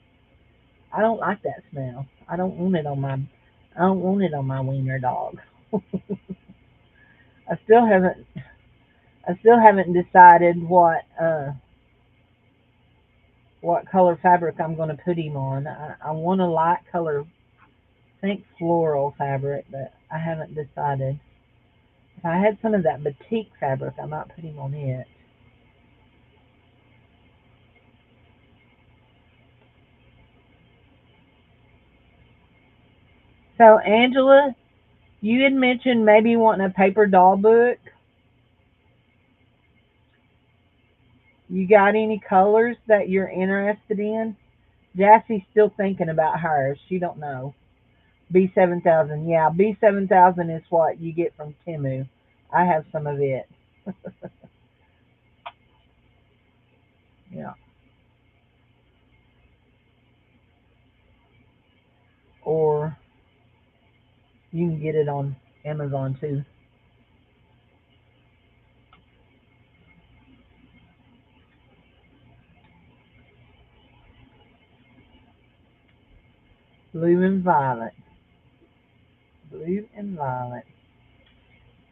I don't like that smell. I don't want it on my. I don't want it on my wiener dog. I still haven't. I still haven't decided what color fabric I'm going to put him on. I want a light color, I think floral fabric, but I haven't decided. If I had some of that batik fabric, I might put him on it. So, Angela, you had mentioned maybe wanting a paper doll book. You got any colors that you're interested in? Jassie's still thinking about hers. She don't know. B7000. Yeah, B7000 is what you get from Timu. I have some of it. Yeah. Or you can get it on Amazon too. Blue and violet. Blue and violet.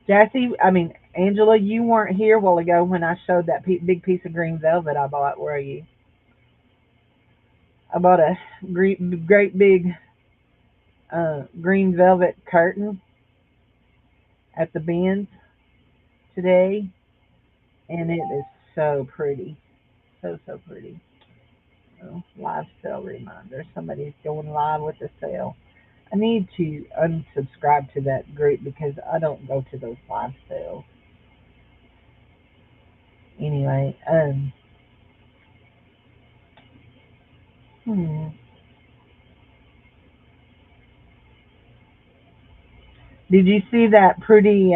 Jassy, I mean, Angela, you weren't here a while ago when I showed that big piece of green velvet I bought, were you? I bought a great big green velvet curtain at the bins today, and it is so pretty. So, so pretty. Oh, live sale reminder. Somebody's going live with a sale. I need to unsubscribe to that group because I don't go to those live sales. Anyway, hmm. Did you see that pretty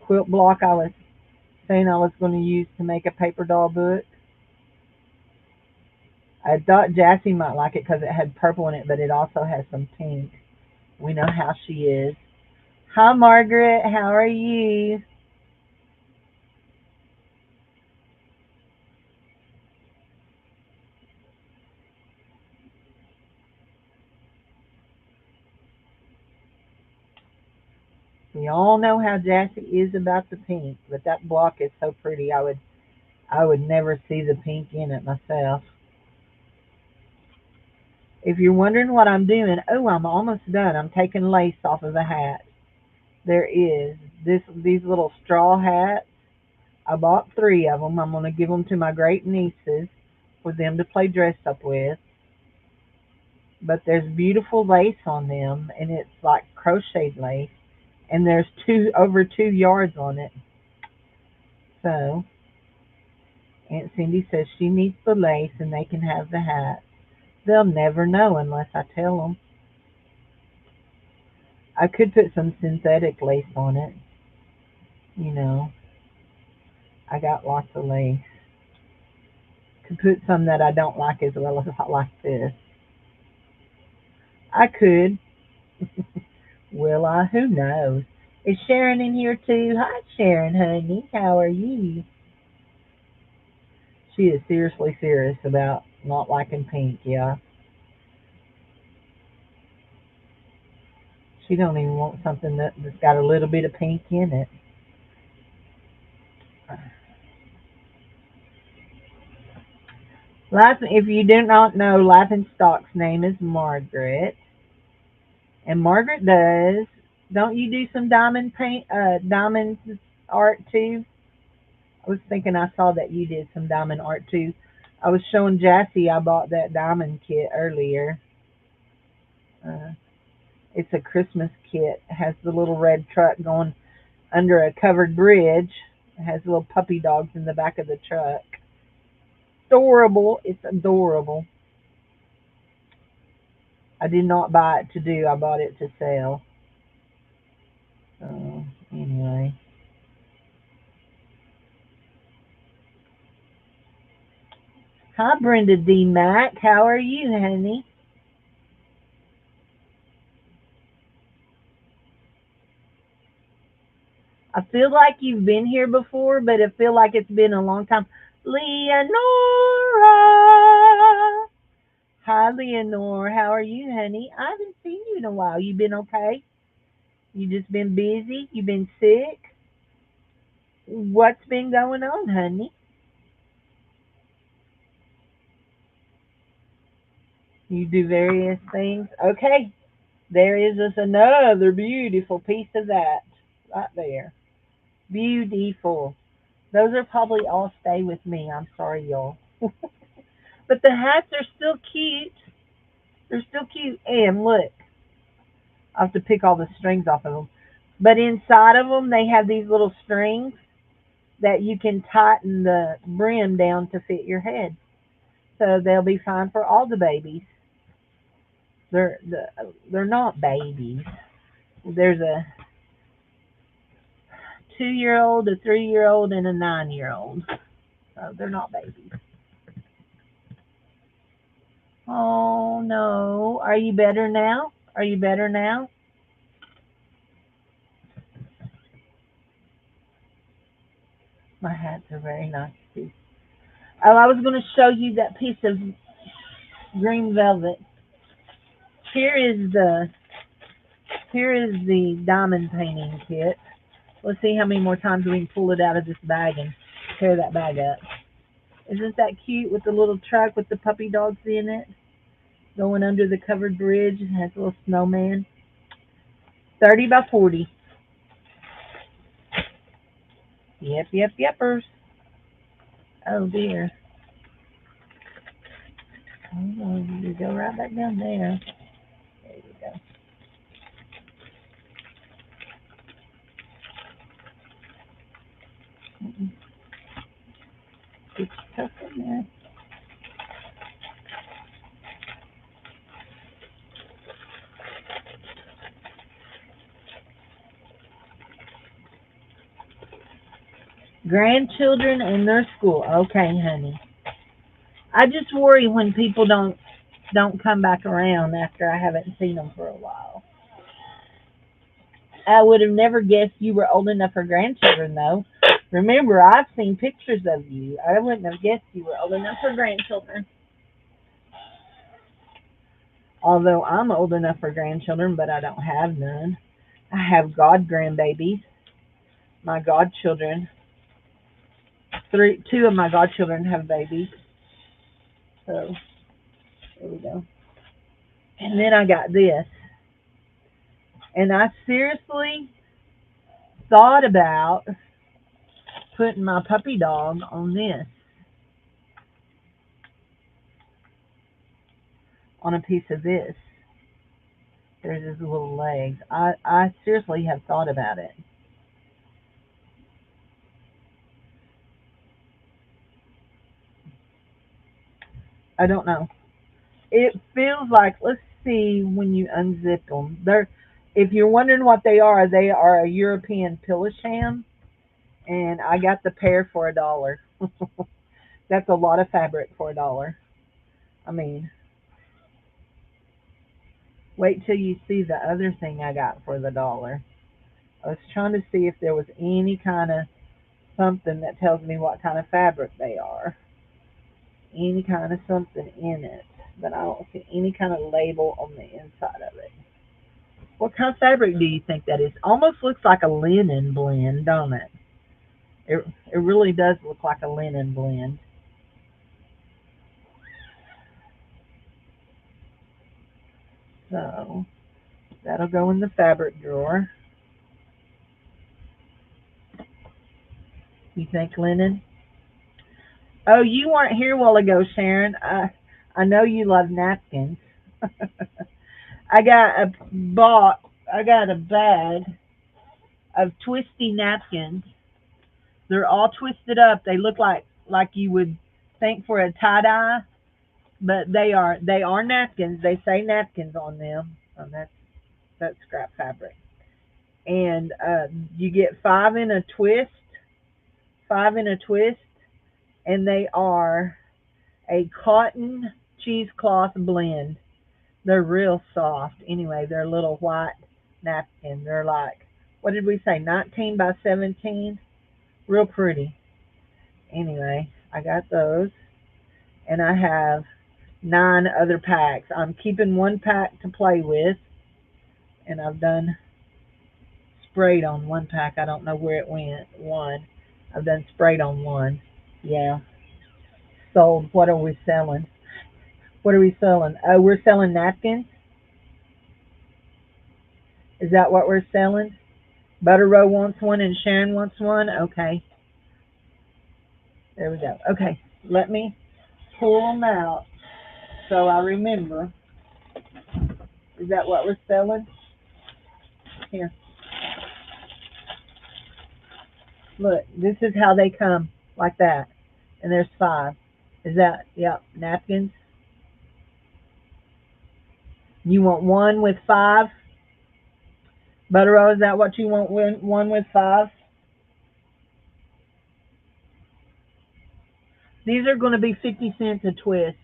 quilt block I was saying I was going to use to make a paper doll book? I thought Jassy might like it because it had purple in it, but it also has some pink. We know how she is. Hi, Margaret. How are you? We all know how Jassy is about the pink, but that block is so pretty. I would never see the pink in it myself. If you're wondering what I'm doing, oh, I'm almost done. I'm taking lace off of the hat. There is these little straw hats. I bought three of them. I'm going to give them to my great nieces for them to play dress up with. But there's beautiful lace on them, and it's like crocheted lace. And there's over 2 yards on it. So Aunt Cindy says she needs the lace, and they can have the hat. They'll never know unless I tell them. I could put some synthetic lace on it. You know, I got lots of lace. Could put some that I don't like as well as I like this. I could. Will I? Who knows? Is Sharon in here too? Hi, Sharon, honey. How are you? She is seriously serious about not liking pink. Yeah, she don't even want something that's got a little bit of pink in it. If you do not know, Laughing Stock's name is Margaret, and Margaret does. Don't you do some diamond paint, diamond art too? I was thinking I saw that you did some diamond art too. I was showing Jassy I bought that diamond kit earlier. Uh, it's a Christmas kit. It has the little red truck going under a covered bridge. It has little puppy dogs in the back of the truck. Adorable. It's adorable. I did not buy it to do. I bought it to sell. So anyway. Hi, Brenda D. Mack. How are you, honey? I feel like you've been here before, but I feel like it's been a long time. Leonora. Hi, Leonore. How are you, honey? I haven't seen you in a while. You been okay? You just been busy? You been sick? What's been going on, honey? You do various things. Okay, there is just another beautiful piece of that right there. Beautiful. Those are probably all stay with me. I'm sorry, y'all. But the hats are still cute. They're still cute. And look, I have to pick all the strings off of them. But inside of them, they have these little strings that you can tighten the brim down to fit your head. So they'll be fine for all the babies. They're they're not babies. There's a 2-year old, a 3-year old, and a 9-year old. So they're not babies. Oh no. Are you better now? Are you better now? My hats are very nice too. Oh, I was going to show you that piece of green velvet. Here is the here is the diamond painting kit. Let's see how many more times we can pull it out of this bag and tear that bag up. Isn't that cute with the little truck with the puppy dogs in it? Going under the covered bridge. It has a little snowman. 30 by 40. Yep, yepers. Oh dear. Oh, you go right back down there. There you go. Mm-mm. Get your tuck in there. Grandchildren and their school. Okay, honey. I just worry when people don't come back around after I haven't seen them for a while. I would have never guessed you were old enough for grandchildren, though. Remember, I've seen pictures of you. I wouldn't have guessed you were old enough for grandchildren. Although I'm old enough for grandchildren, but I don't have none. I have god grandbabies. My godchildren, two of my godchildren have babies. So there we go. And then I got this, and I seriously thought about putting my puppy dog on this, on a piece of this. There's his little legs. I seriously have thought about it. I don't know. It feels like, let's see when you unzip them. If you're wondering what they are a European Pillisham, and I got the pair for $1. That's a lot of fabric for $1. I mean, wait till you see the other thing I got for the $1. I was trying to see if there was any kind of something that tells me what kind of fabric they are. Any kind of something in it. But I don't see any kind of label on the inside of it. What kind of fabric do you think that is? Almost looks like a linen blend, don't it? It really does look like a linen blend. So that'll go in the fabric drawer. You think linen? Oh, you weren't here a while ago, Sharon. I know you love napkins. I got I got a bag of twisty napkins. They're all twisted up. They look like you would think for a tie dye, but they are napkins. They say napkins on them. That's scrap fabric. And you get five in a twist, and they are a cotton cheesecloth blend. They're real soft. Anyway, they're a little white napkin. They're like, what did we say, 19 by 17? Real pretty. Anyway, I got those, and I have 9 other packs. I'm keeping one pack to play with, and I've done sprayed on one pack. I don't know where it went. One. I've done sprayed on one. Yeah. Sold. What are we selling? What are we selling? Oh, we're selling napkins. Is that what we're selling? Butter Row wants one and Sharon wants one. Okay. There we go. Okay. Let me pull them out so I remember. Is that what we're selling? Here. Look, this is how they come, like that. And there's 5. Is that, yep, napkins? You want one with 5? Buttero, is that what you want, one with 5? These are going to be 50 cents a twist.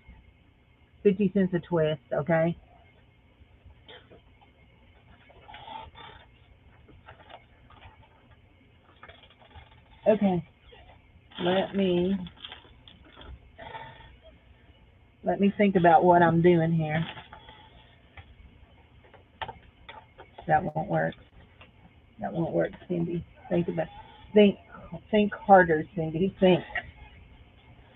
50 cents a twist, okay? Okay. Let me think about what I'm doing here. That won't work. That won't work, Cindy. Think think harder, Cindy. Think.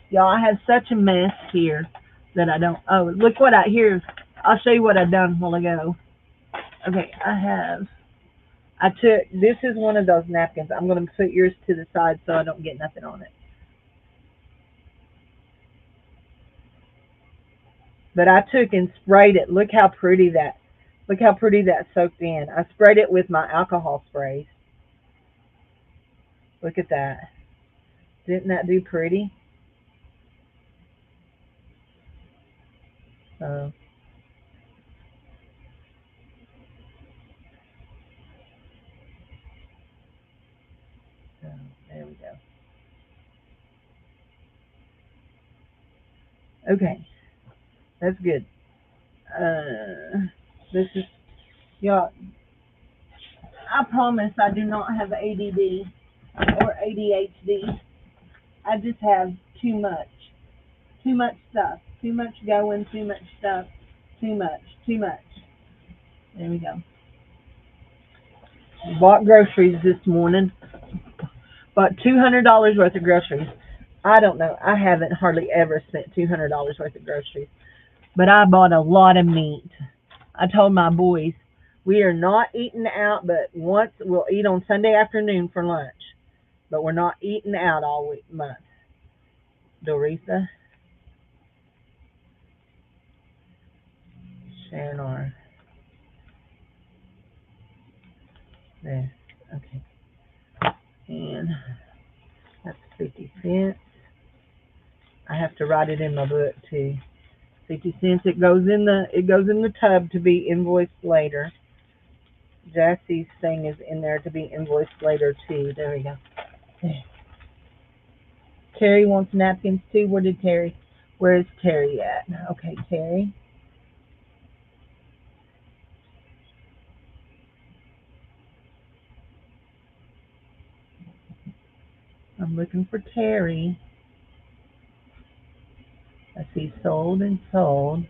Y'all, I have such a mess here that I don't. Oh, look what I here. I'll show you what I done a while ago. Okay, I took. This is one of those napkins. I'm going to put yours to the side so I don't get nothing on it. But I took and sprayed it. Look how pretty that soaked in. I sprayed it with my alcohol sprays. Look at that. Didn't that do pretty? So, so there we go. Okay, that's good. This is y'all. I promise I do not have ADD or ADHD. I just have too much stuff, too much going, too much stuff, too much. There we go. Bought groceries this morning. Bought $200 worth of groceries. I don't know. I haven't hardly ever spent $200 worth of groceries, but I bought a lot of meat. I told my boys we are not eating out, but once we'll eat on Sunday afternoon for lunch, but we're not eating out all week month. Doretha, Sharon R. There. Okay. And that's 50 cents. I have to write it in my book too. 50 cents. It goes in the tub to be invoiced later. Jesse's thing is in there to be invoiced later too. There we go. There. Terry wants napkins too. Where is Terry at? Okay, Terry. I'm looking for Terry. I see sold and sold.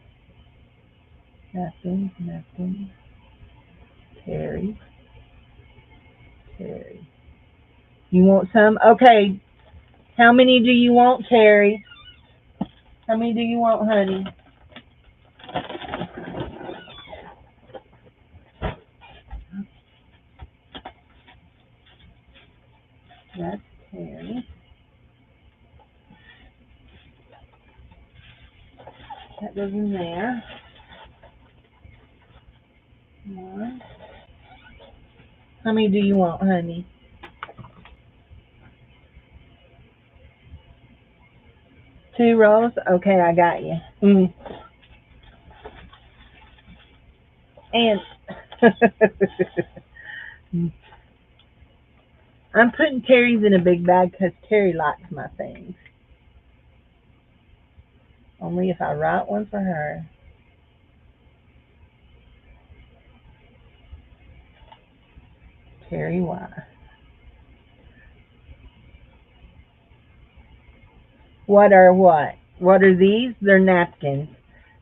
Napkins, napkins. Terry, Terry. You want some? Okay. How many do you want, Terry? How many do you want, honey? That's Terry. That goes in there. One. How many do you want, honey? 2 rolls? Okay, I got you. And I'm putting Terry's in a big bag because Terry likes my things. Only if I write one for her. Terry Y. What are what? What are these? They're napkins.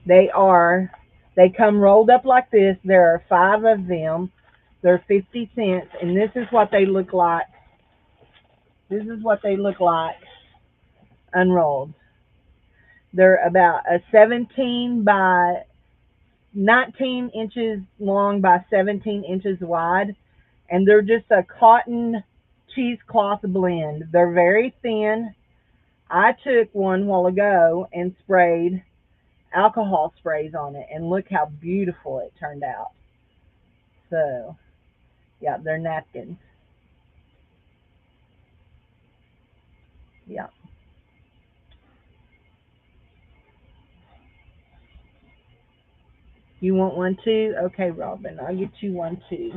They are, they come rolled up like this. There are 5 of them. They're 50 cents, and this is what they look like. This is what they look like unrolled. They're about a 17 by 19 inches long by 17 inches wide, and they're just a cotton cheesecloth blend. They're very thin. I took one while ago and sprayed alcohol sprays on it, and look how beautiful it turned out. So, yeah, they're napkins. Yeah. You want one too? Okay, Robin, I'll get you one too.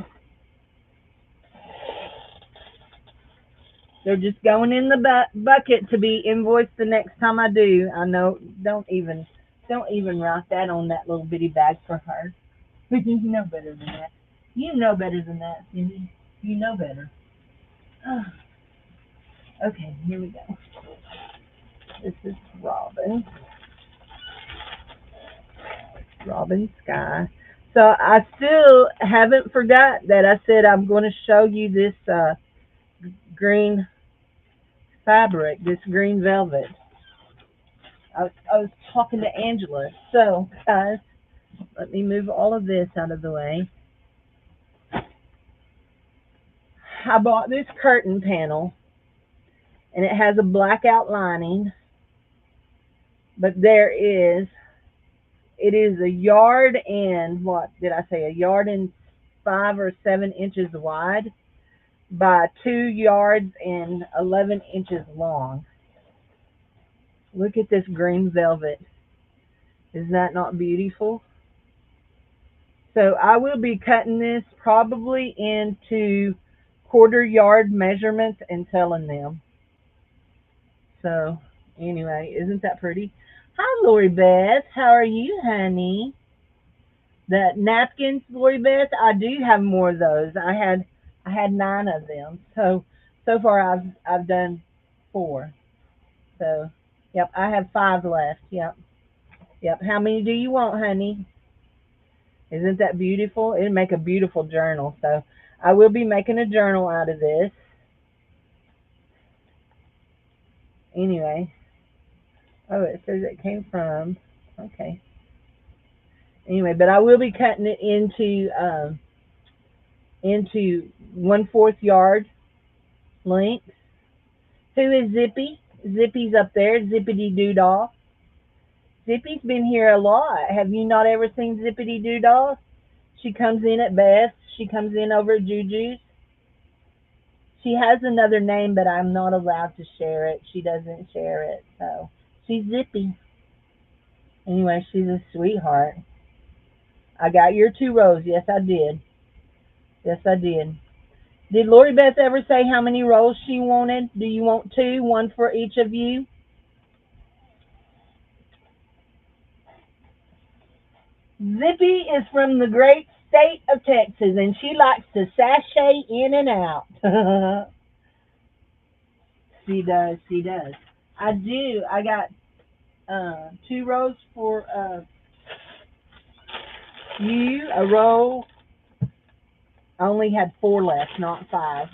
They're just going in the bucket to be invoiced the next time I do. I know. Don't even write that on that little bitty bag for her. You know better than that. You know better than that, Cindy. You know better. Oh, okay, here we go. This is Robin. Robin Sky. So I still haven't forgot that I said I'm going to show you this green fabric, this green velvet. I was talking to Angela. So, guys, let me move all of this out of the way. I bought this curtain panel, and it has a blackout lining, but there is It is a yard and what did I say? A yard and 5 or 7 inches wide by 2 yards and 11 inches long. Look at this green velvet. Is that not beautiful? So I will be cutting this probably into quarter yard measurements and selling them. So anyway, isn't that pretty? Hi, Lori Beth. How are you, honey? The napkins, Lori Beth. I do have more of those. I had 9 of them. So far I've done 4. So yep, I have 5 left. Yep, yep. How many do you want, honey? Isn't that beautiful? It'd make a beautiful journal. So I will be making a journal out of this. Anyway, oh, it says it came from. Okay. Anyway, but I will be cutting it into 1/4 yard lengths. Who is Zippy? Zippy's up there. Zippity doo dah. Zippy's been here a lot. Have you not ever seen Zippity doo dah? She comes in at Beth's. She comes in over at Juju's. She has another name, but I'm not allowed to share it. She doesn't share it. So she's Zippy. Anyway, she's a sweetheart. I got your 2 rows. Yes, I did. Yes, I did. Did Lori Beth ever say how many rolls she wanted? Do you want 2? One for each of you? Zippy is from the great state of Texas, and she likes to sashay in and out. She does. She does. I do. I got 2 rows for you. A row. I only had 4 left, not 5,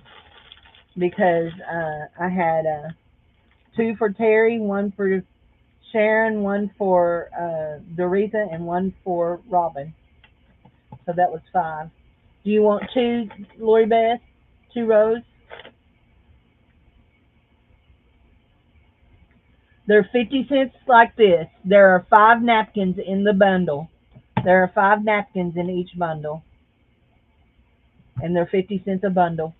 because I had 2 for Terry, 1 for Sharon, 1 for Doretha, and 1 for Robin. So that was 5. Do you want 2, Lori Beth? 2 rows? They're 50 cents like this. There are 5 napkins in the bundle. There are 5 napkins in each bundle. And they're 50 cents a bundle.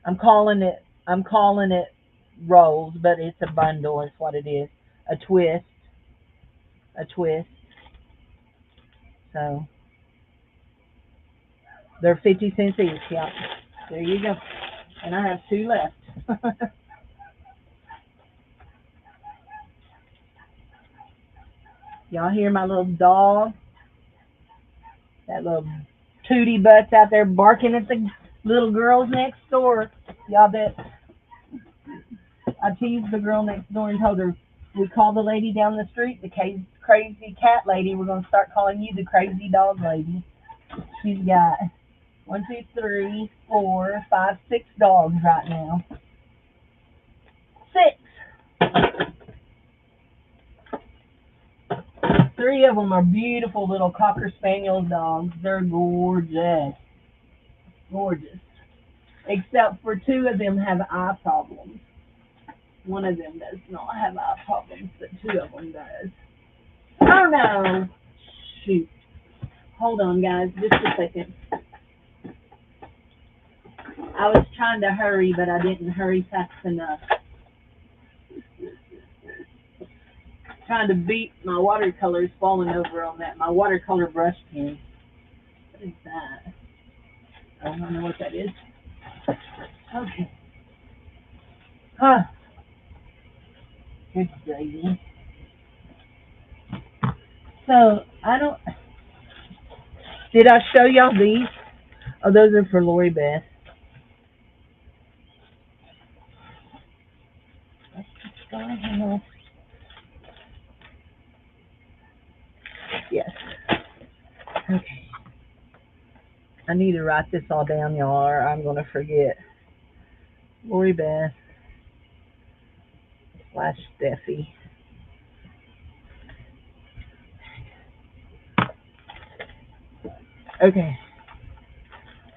I'm calling it rolls, but it's a bundle is what it is. A twist. A twist. So they're 50 cents each. Yeah. There you go. And I have 2 left. Y'all hear my little dog? That little tootie butts out there barking at the little girls next door. Y'all bet. I teased the girl next door and told her, we call the lady down the street the crazy cat lady. We're going to start calling you the crazy dog lady. She's got 1, 2, 3, 4, 5, 6 dogs right now. 6. 3 of them are beautiful little Cocker Spaniel dogs. They're gorgeous. Gorgeous. Except for 2 of them have eye problems. One of them does not have eye problems, but 2 of them does. Oh no! Shoot. Hold on, guys, just a second. I was trying to hurry, but I didn't hurry fast enough. Trying to beat my watercolors falling over on that. My watercolor brush pen. What is that? I don't know what that is. Okay. Huh. Good gravy. So, I don't... Did I show y'all these? Oh, those are for Lori Beth. Yes. Okay. I need to write this all down, y'all, or I'm going to forget. Lori Beth / Steffi. Okay.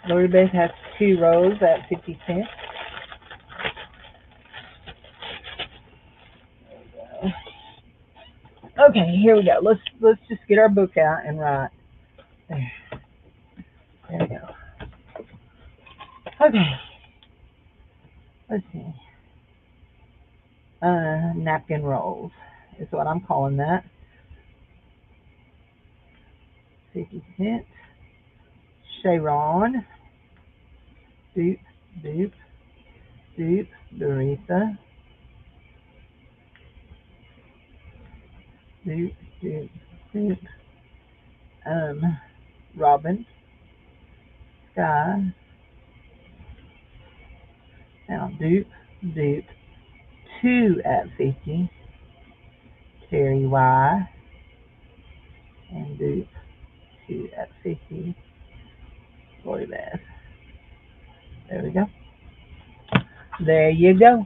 Lori Beth has 2 rows at 50 cents. Okay, here we go. Let's just get our book out and write. There, there we go. Okay, let's see. Napkin rolls is what I'm calling that. 50 cents. Sharon. Doop, doop, doop. Doretha. Doop, doop, doop. Robin. Sky. Now doop, doop. 2 at 50. Terry Y. And doop. 2 at 50. Lori Beth. There we go. There you go.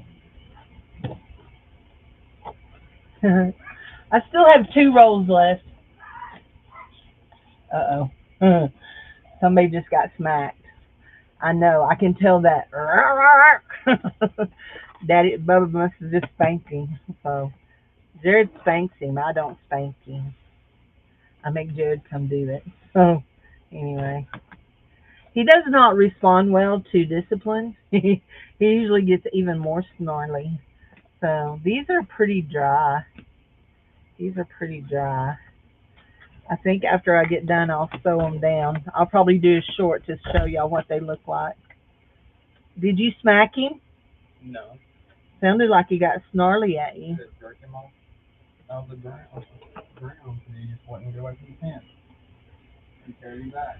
I still have 2 rolls left. Uh-oh. Somebody just got smacked. I know. I can tell that. Daddy Bubba must have just spanked him. So Jared spanks him. I don't spank him. I make Jared come do it. So anyway, he does not respond well to discipline. He usually gets even more snarly. So these are pretty dry. These are pretty dry. I think after I get done, I'll sew them down. I'll probably do a short to show y'all what they look like. Did you smack him? No. Sounded like he got snarly at you. Just jerk him off the ground, and he just wouldn't get away from the fence. And carry him back.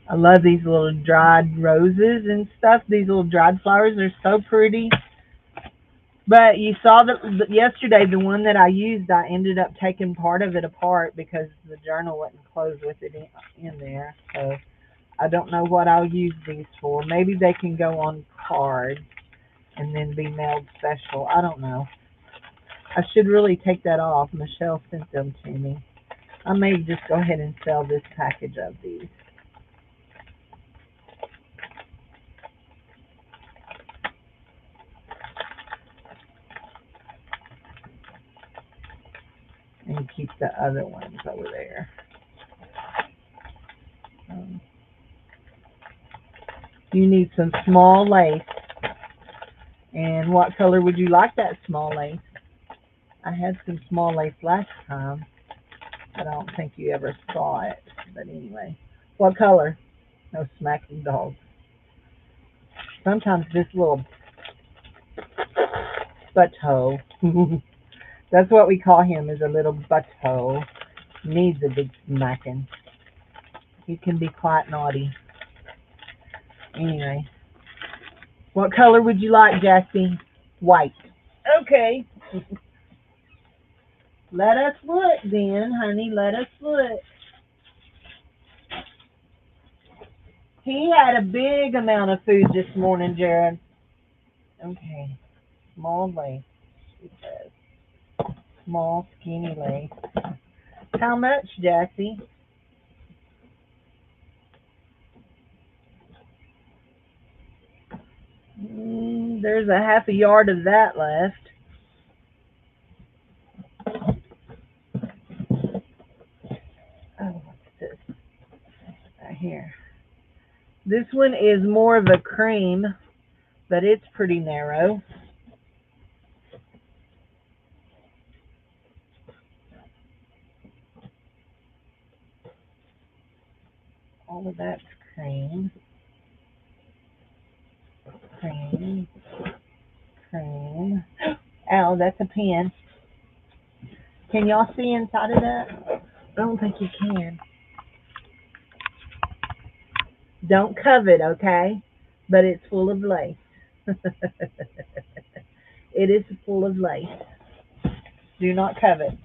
I love these little dried roses and stuff. These little dried flowers are so pretty. But you saw that yesterday, the one that I used, I ended up taking part of it apart because the journal wasn't closed with it in there. So I don't know what I'll use these for. Maybe they can go on cards and then be mailed special. I don't know. I should really take that off. Michelle sent them to me. I may just go ahead and sell this package of these. And keep the other ones over there. You need some small lace. And what color would you like that small lace? I had some small lace last time. I don't think you ever saw it. But anyway. What color? No smacking dogs. Sometimes this little butthole. That's what we call him, is a little butthole. Needs a big smacking. He can be quite naughty. Anyway. What color would you like, Jassy? White. Okay. Let us look then, honey. Let us look. He had a big amount of food this morning, Jared. Okay. Small lace, she says. Small, skinny lace. How much, Jassy? There's a half a yard of that left. Oh, what's this? Right here. This one is more of a cream, but it's pretty narrow. All of that's cream. Cream. Cream. Ow, that's a pen. Can y'all see inside of that? I don't think you can. Don't covet, okay? But it's full of lace. It is full of lace. Do not covet.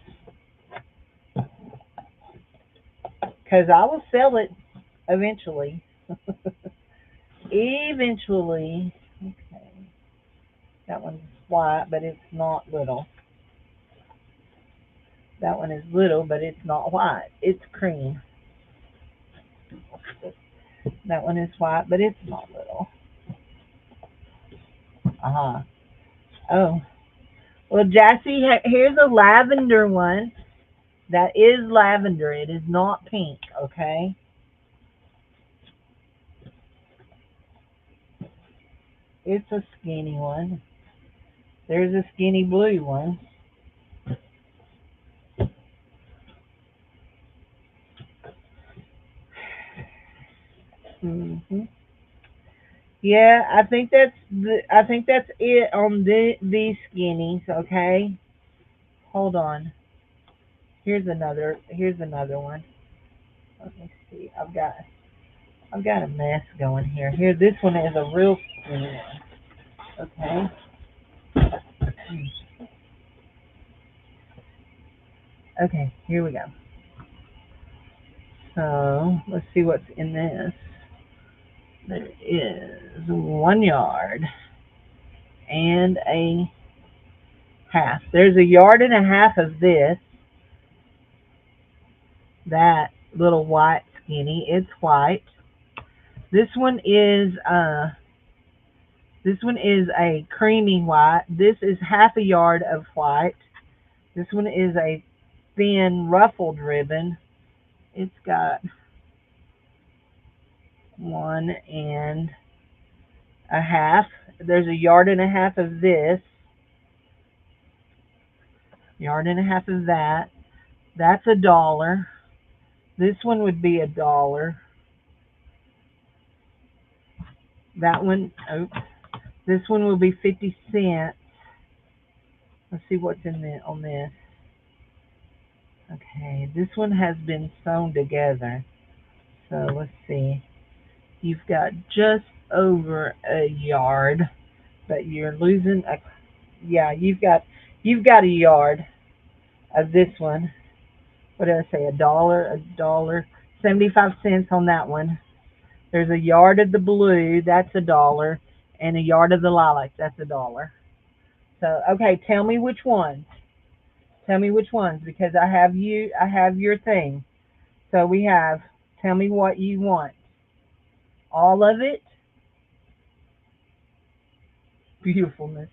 Because I will sell it eventually. Eventually. Okay. That one's white, but it's not little. That one is little, but it's not white. It's cream. That one is white, but it's not little. Uh-huh. Oh. Well, Jassy, here's a lavender one. That is lavender. It is not pink, okay? It's a skinny one. There's a skinny blue one. hmm Yeah, I think that's it on these skinnies, okay? Hold on. Here's another one. Let me see. I've got a mess going here. Here, this one is a real skinny one. Okay. Okay, here we go. So let's see what's in this. There is 1 yard and a half. There's a yard and a half of this. That little white skinny. It's white. This one is a creamy white. This is half a yard of white. This one is a thin ruffled ribbon. It's got 1.5. There's a yard and a half of this. Yard and a half of that. That's $1. This one would be $1. That one, oh, this one will be 50 cents. Let's see what's in there on this. Okay, this one has been sewn together. So let's see. You've got just over a yard, but you're losing a, yeah, you've got a yard of this one. What did I say? $1, 75 cents on that one. There's a yard of the blue, that's $1, and a yard of the lilac, that's $1. So okay, tell me which ones. Tell me which ones because I have your thing. So we have. Tell me what you want. All of it. Beautifulness.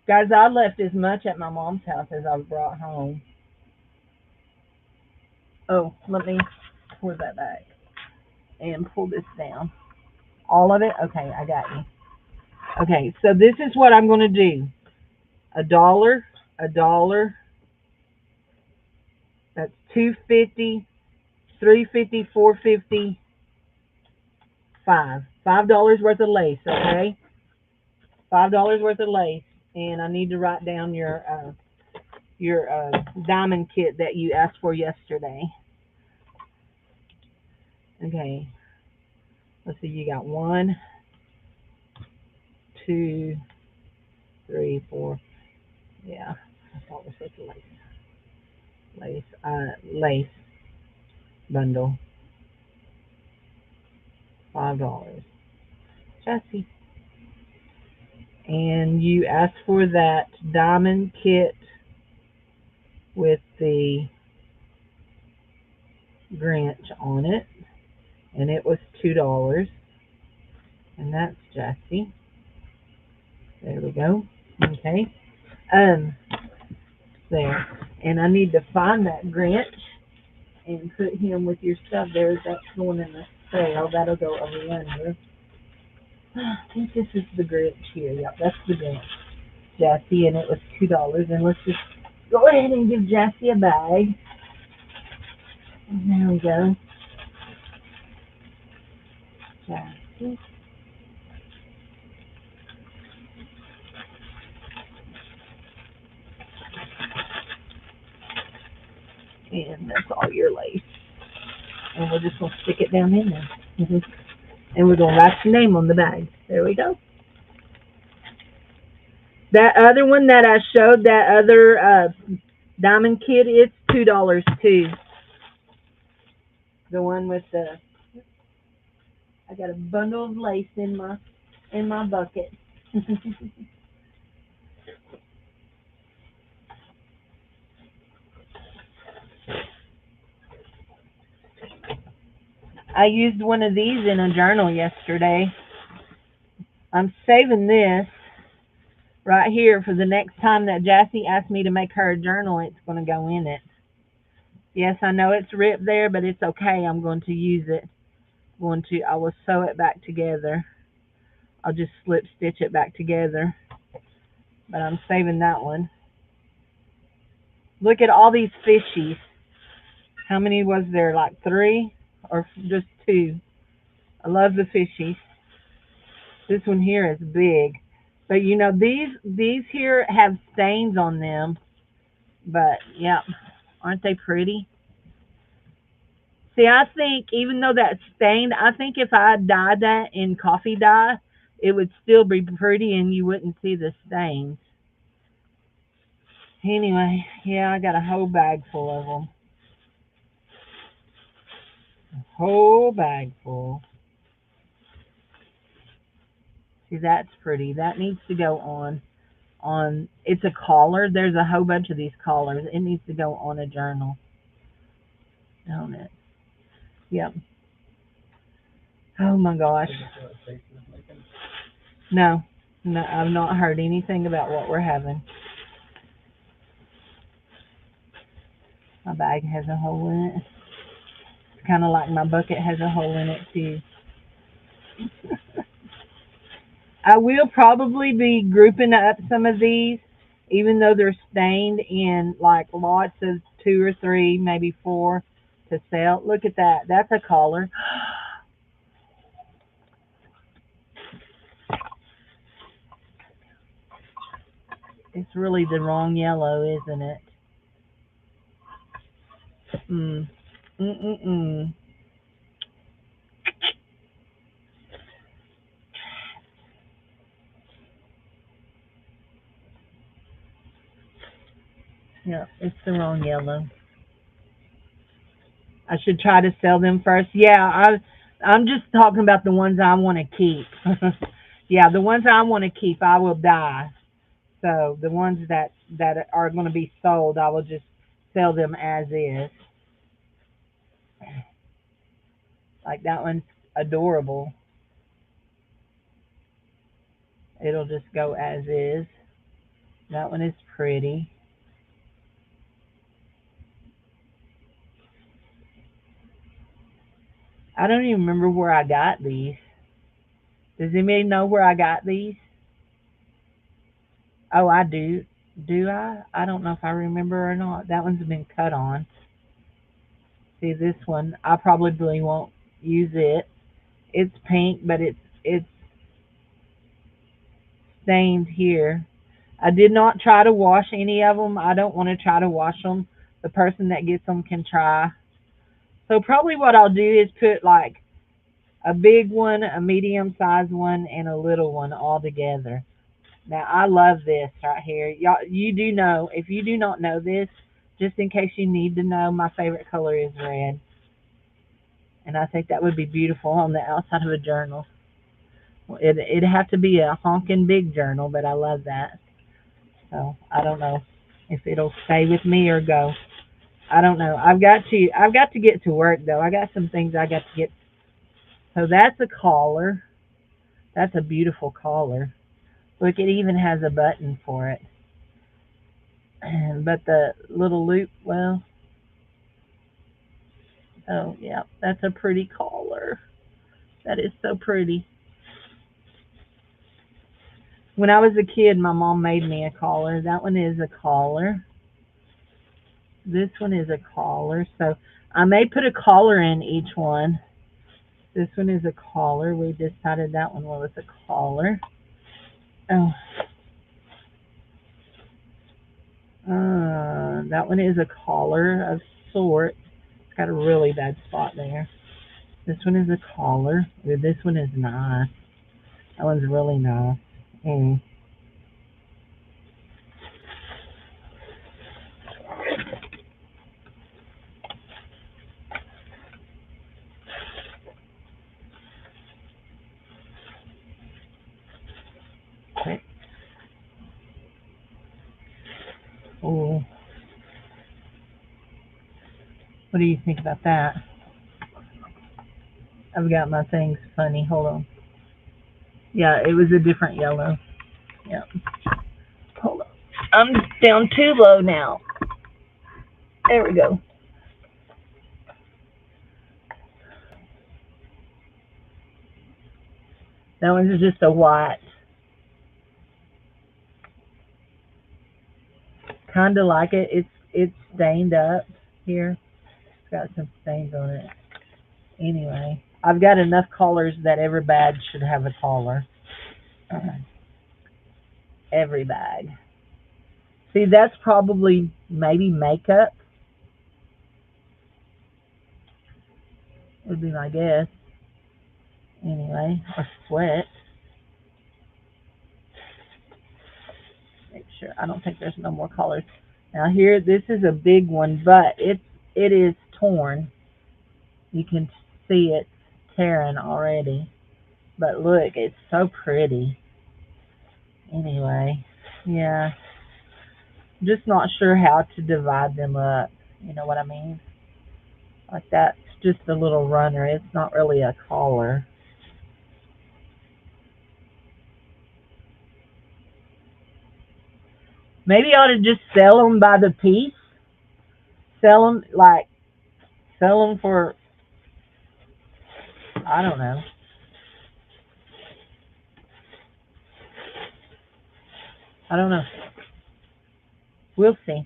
Guys, I left as much at my mom's house as I brought home. Oh, let me pour that back and pull this down. All of it? Okay, I got you. Okay, so this is what I'm going to do. $1, $1. That's 2.50, 3.50, 4.50, 5. $5 worth of lace, okay? $5 worth of lace, and I need to write down your diamond kit that you asked for yesterday. Okay, let's see. You got 1, 2, 3, 4. Yeah, I thought it was lace bundle. $5, Jesse. And you asked for that diamond kit with the Grinch on it, and it was $2, and that's Jesse. There we go. Okay. Um, there. And I need to find that Grinch and put him with your stuff. There's that one in the sale. That'll go over under. I think this is the Grinch here. Yep, that's the Grinch. Jesse, and it was $2. And let's just go ahead and give Jesse a bag. And there we go. Jesse. And that's all your lace. And we're just going to stick it down in there. And we're going to write your name on the bag. There we go. That other one that I showed, that other diamond kit, it's $2 too. The one with the, I got a bundle of lace in my bucket. I used one of these in a journal yesterday. I'm saving this Right here, for the next time that Jassy asks me to make her a journal, it's going to go in it. Yes, I know it's ripped there, but it's okay. I'm going to use it. I will sew it back together. I'll just slip stitch it back together. But I'm saving that one. Look at all these fishies. How many was there? Like three or just two? I love the fishies. This one here is big. But you know, these here have stains on them. But yeah, aren't they pretty? See, I think even though that's stained, I think if I dyed that in coffee dye, it would still be pretty and you wouldn't see the stains. Anyway, yeah, I got a whole bag full of them. Whole bag full. See, that's pretty. That needs to go on. It's a collar. There's a whole bunch of these collars. It needs to go on a journal, don't it? Yep. Oh my gosh. No, no, I've not heard anything about what we're having. My bag has a hole in it. It's kind of like my bucket has a hole in it too. I will probably be grouping up some of these, even though they're stained, in like lots of two or three, maybe four to sell. Look at that. That's a collar. It's really the wrong yellow, isn't it? Mm. Mm-mm-mm. Yeah, it's the wrong yellow. I should try to sell them first. Yeah, I'm just talking about the ones I want to keep. Yeah, the ones I want to keep, I will die. So the ones that are going to be sold, I will just sell them as is. Like that one's adorable. It'll just go as is. That one is pretty. I don't even remember where I got these. Does anybody know where I got these? Oh, I do. Do I? I don't know if I remember or not. That one's been cut on. See this one, I probably won't use it. It's pink, but it's stained here. I did not try to wash any of them. I don't want to try to wash them. The person that gets them can try. So probably what I'll do is put like a big one, a medium sized one, and a little one all together. Now I love this right here. Y'all, you do know. If you do not know this, just in case you need to know, my favorite color is red, and I think that would be beautiful on the outside of a journal. It'd have to be a honking big journal, but I love that. So I don't know if it'll stay with me or go. I don't know. I've got to get to work though. I got some things I got to get. So that's a collar. That's a beautiful collar. Look, it even has a button for it. But the little loop, well, oh yeah, that's a pretty collar. That is so pretty. When I was a kid, my mom made me a collar. That one is a collar. This one is a collar. So I may put a collar in each one. This one is a collar. We decided that one was a collar. Oh, that one is a collar of sorts. It's got a really bad spot there. This one is a collar. Ooh, this one is nice. That one's really nice. Mm. Okay. Ooh. What do you think about that? I've got my things funny. Hold on. Yeah, it was a different yellow. Yeah. I'm down too low now. There we go. That one's just a white. Kind of like it. It's stained up here. It's got some stains on it. Anyway, I've got enough colors that every bag should have a collar. Every bag. See, that's probably maybe makeup would be my guess. Anyway, or sweat. Make sure. I don't think there's no more colors. Now here, this is a big one, but it is torn. You can see it tearing already. But look, it's so pretty. Anyway, yeah. Just not sure how to divide them up. You know what I mean? Like that's just a little runner. It's not really a collar. Maybe I ought to just sell them by the piece. Sell them for, I don't know. I don't know. We'll see.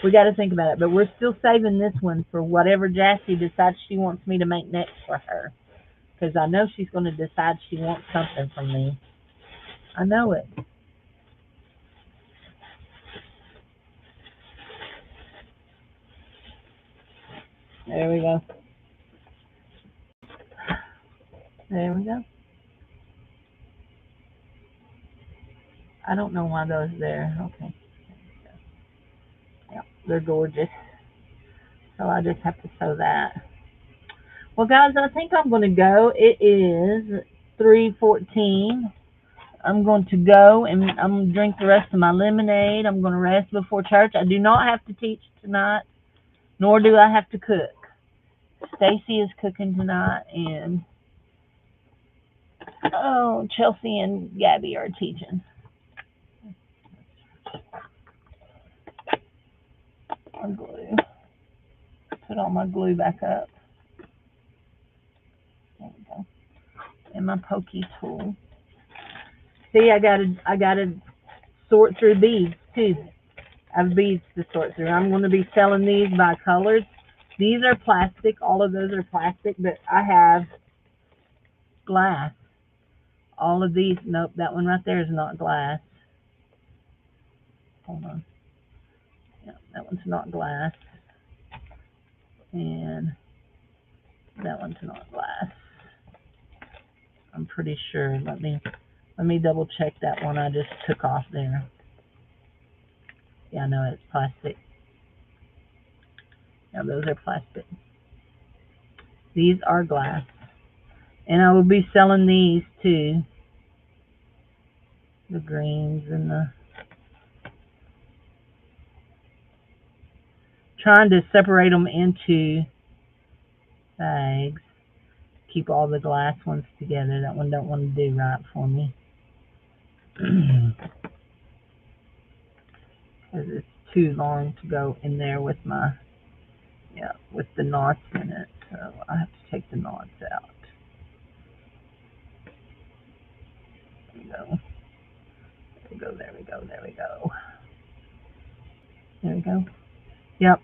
We got to think about it. But we're still saving this one for whatever Jassy decides she wants me to make next for her. Because I know she's going to decide she wants something from me. I know it. There we go. There we go. I don't know why those are there. Okay. Yeah, they're gorgeous. So I just have to sew that. Well, guys, I think I'm going to go. It is 3:14. I'm going to go and I'm going to drink the rest of my lemonade. I'm going to rest before church. I do not have to teach tonight, nor do I have to cook. Stacy is cooking tonight, and Chelsea and Gabby are teaching. My glue. Put all my glue back up. There we go. And my pokey tool. See, I gotta sort through beads too. I have beads to sort through. I'm going to be selling these by colors. These are plastic. All of those are plastic, but I have glass. All of these, nope, that one right there is not glass. Hold on. Yeah, that one's not glass. And that one's not glass. I'm pretty sure. Let me double check that one I just took off there. Yeah, no, it's plastic. Yeah, those are plastic. These are glass. And I will be selling these too. The greens and the... Trying to separate them into bags. Keep all the glass ones together. That one don't want to do right for me. Because it's too long to go in there with my... Yeah, with the knots in it. So I have to take the knots out. There we go. There we go, there we go, there we go. There we go. Yep.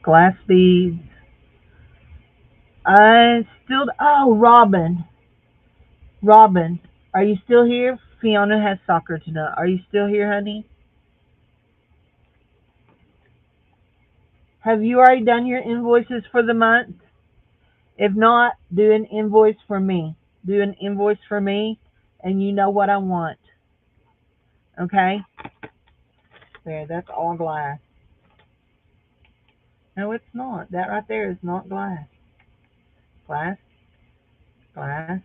Glass beads. Robin. Robin, are you still here? Fiona has soccer tonight. Are you still here, honey? Have you already done your invoices for the month? If not, do an invoice for me. Do an invoice for me, and you know what I want. Okay? There, that's all glass. No, it's not. That right there is not glass. Glass, glass.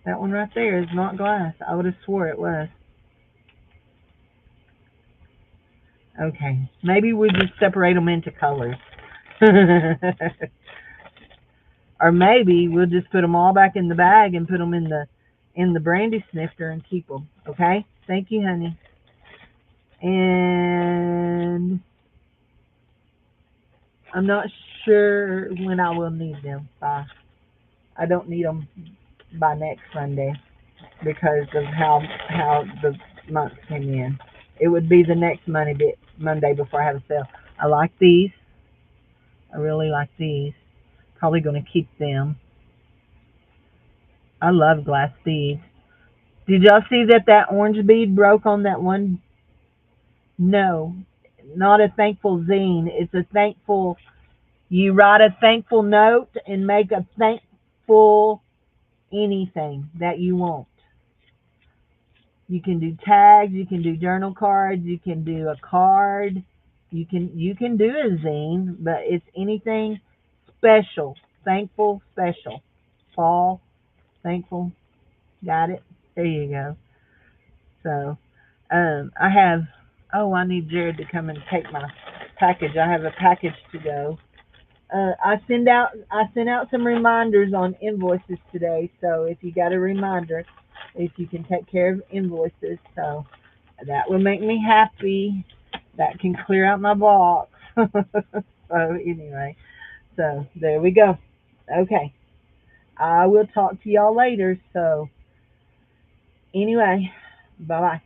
That one right there is not glass. I would have swore it was. Okay, maybe we just separate them into colors. Or maybe we'll just put them all back in the bag and put them in the brandy snifter and keep them. Okay? Thank you, honey. And I'm not sure when I will need them by. I don't need them by next Sunday because of how the month came in. It would be the next Monday before I have a sale. I like these. I really like these. Probably going to keep them. I love glass beads. Did y'all see that orange bead broke on that one? No, not a thankful zine. It's a thankful. You write a thankful note and make a thankful anything that you want. You can do tags, you can do journal cards, you can do a card, you can do a zine, but it's anything special, thankful, special, fall, thankful. Got it? There you go. So, I have. Oh, I need Jared to come and take my package. I have a package to go. I sent out some reminders on invoices today. So if you got a reminder, if you can take care of invoices, so that will make me happy. That can clear out my box. So anyway, so there we go. Okay, I will talk to y'all later. So anyway, bye bye.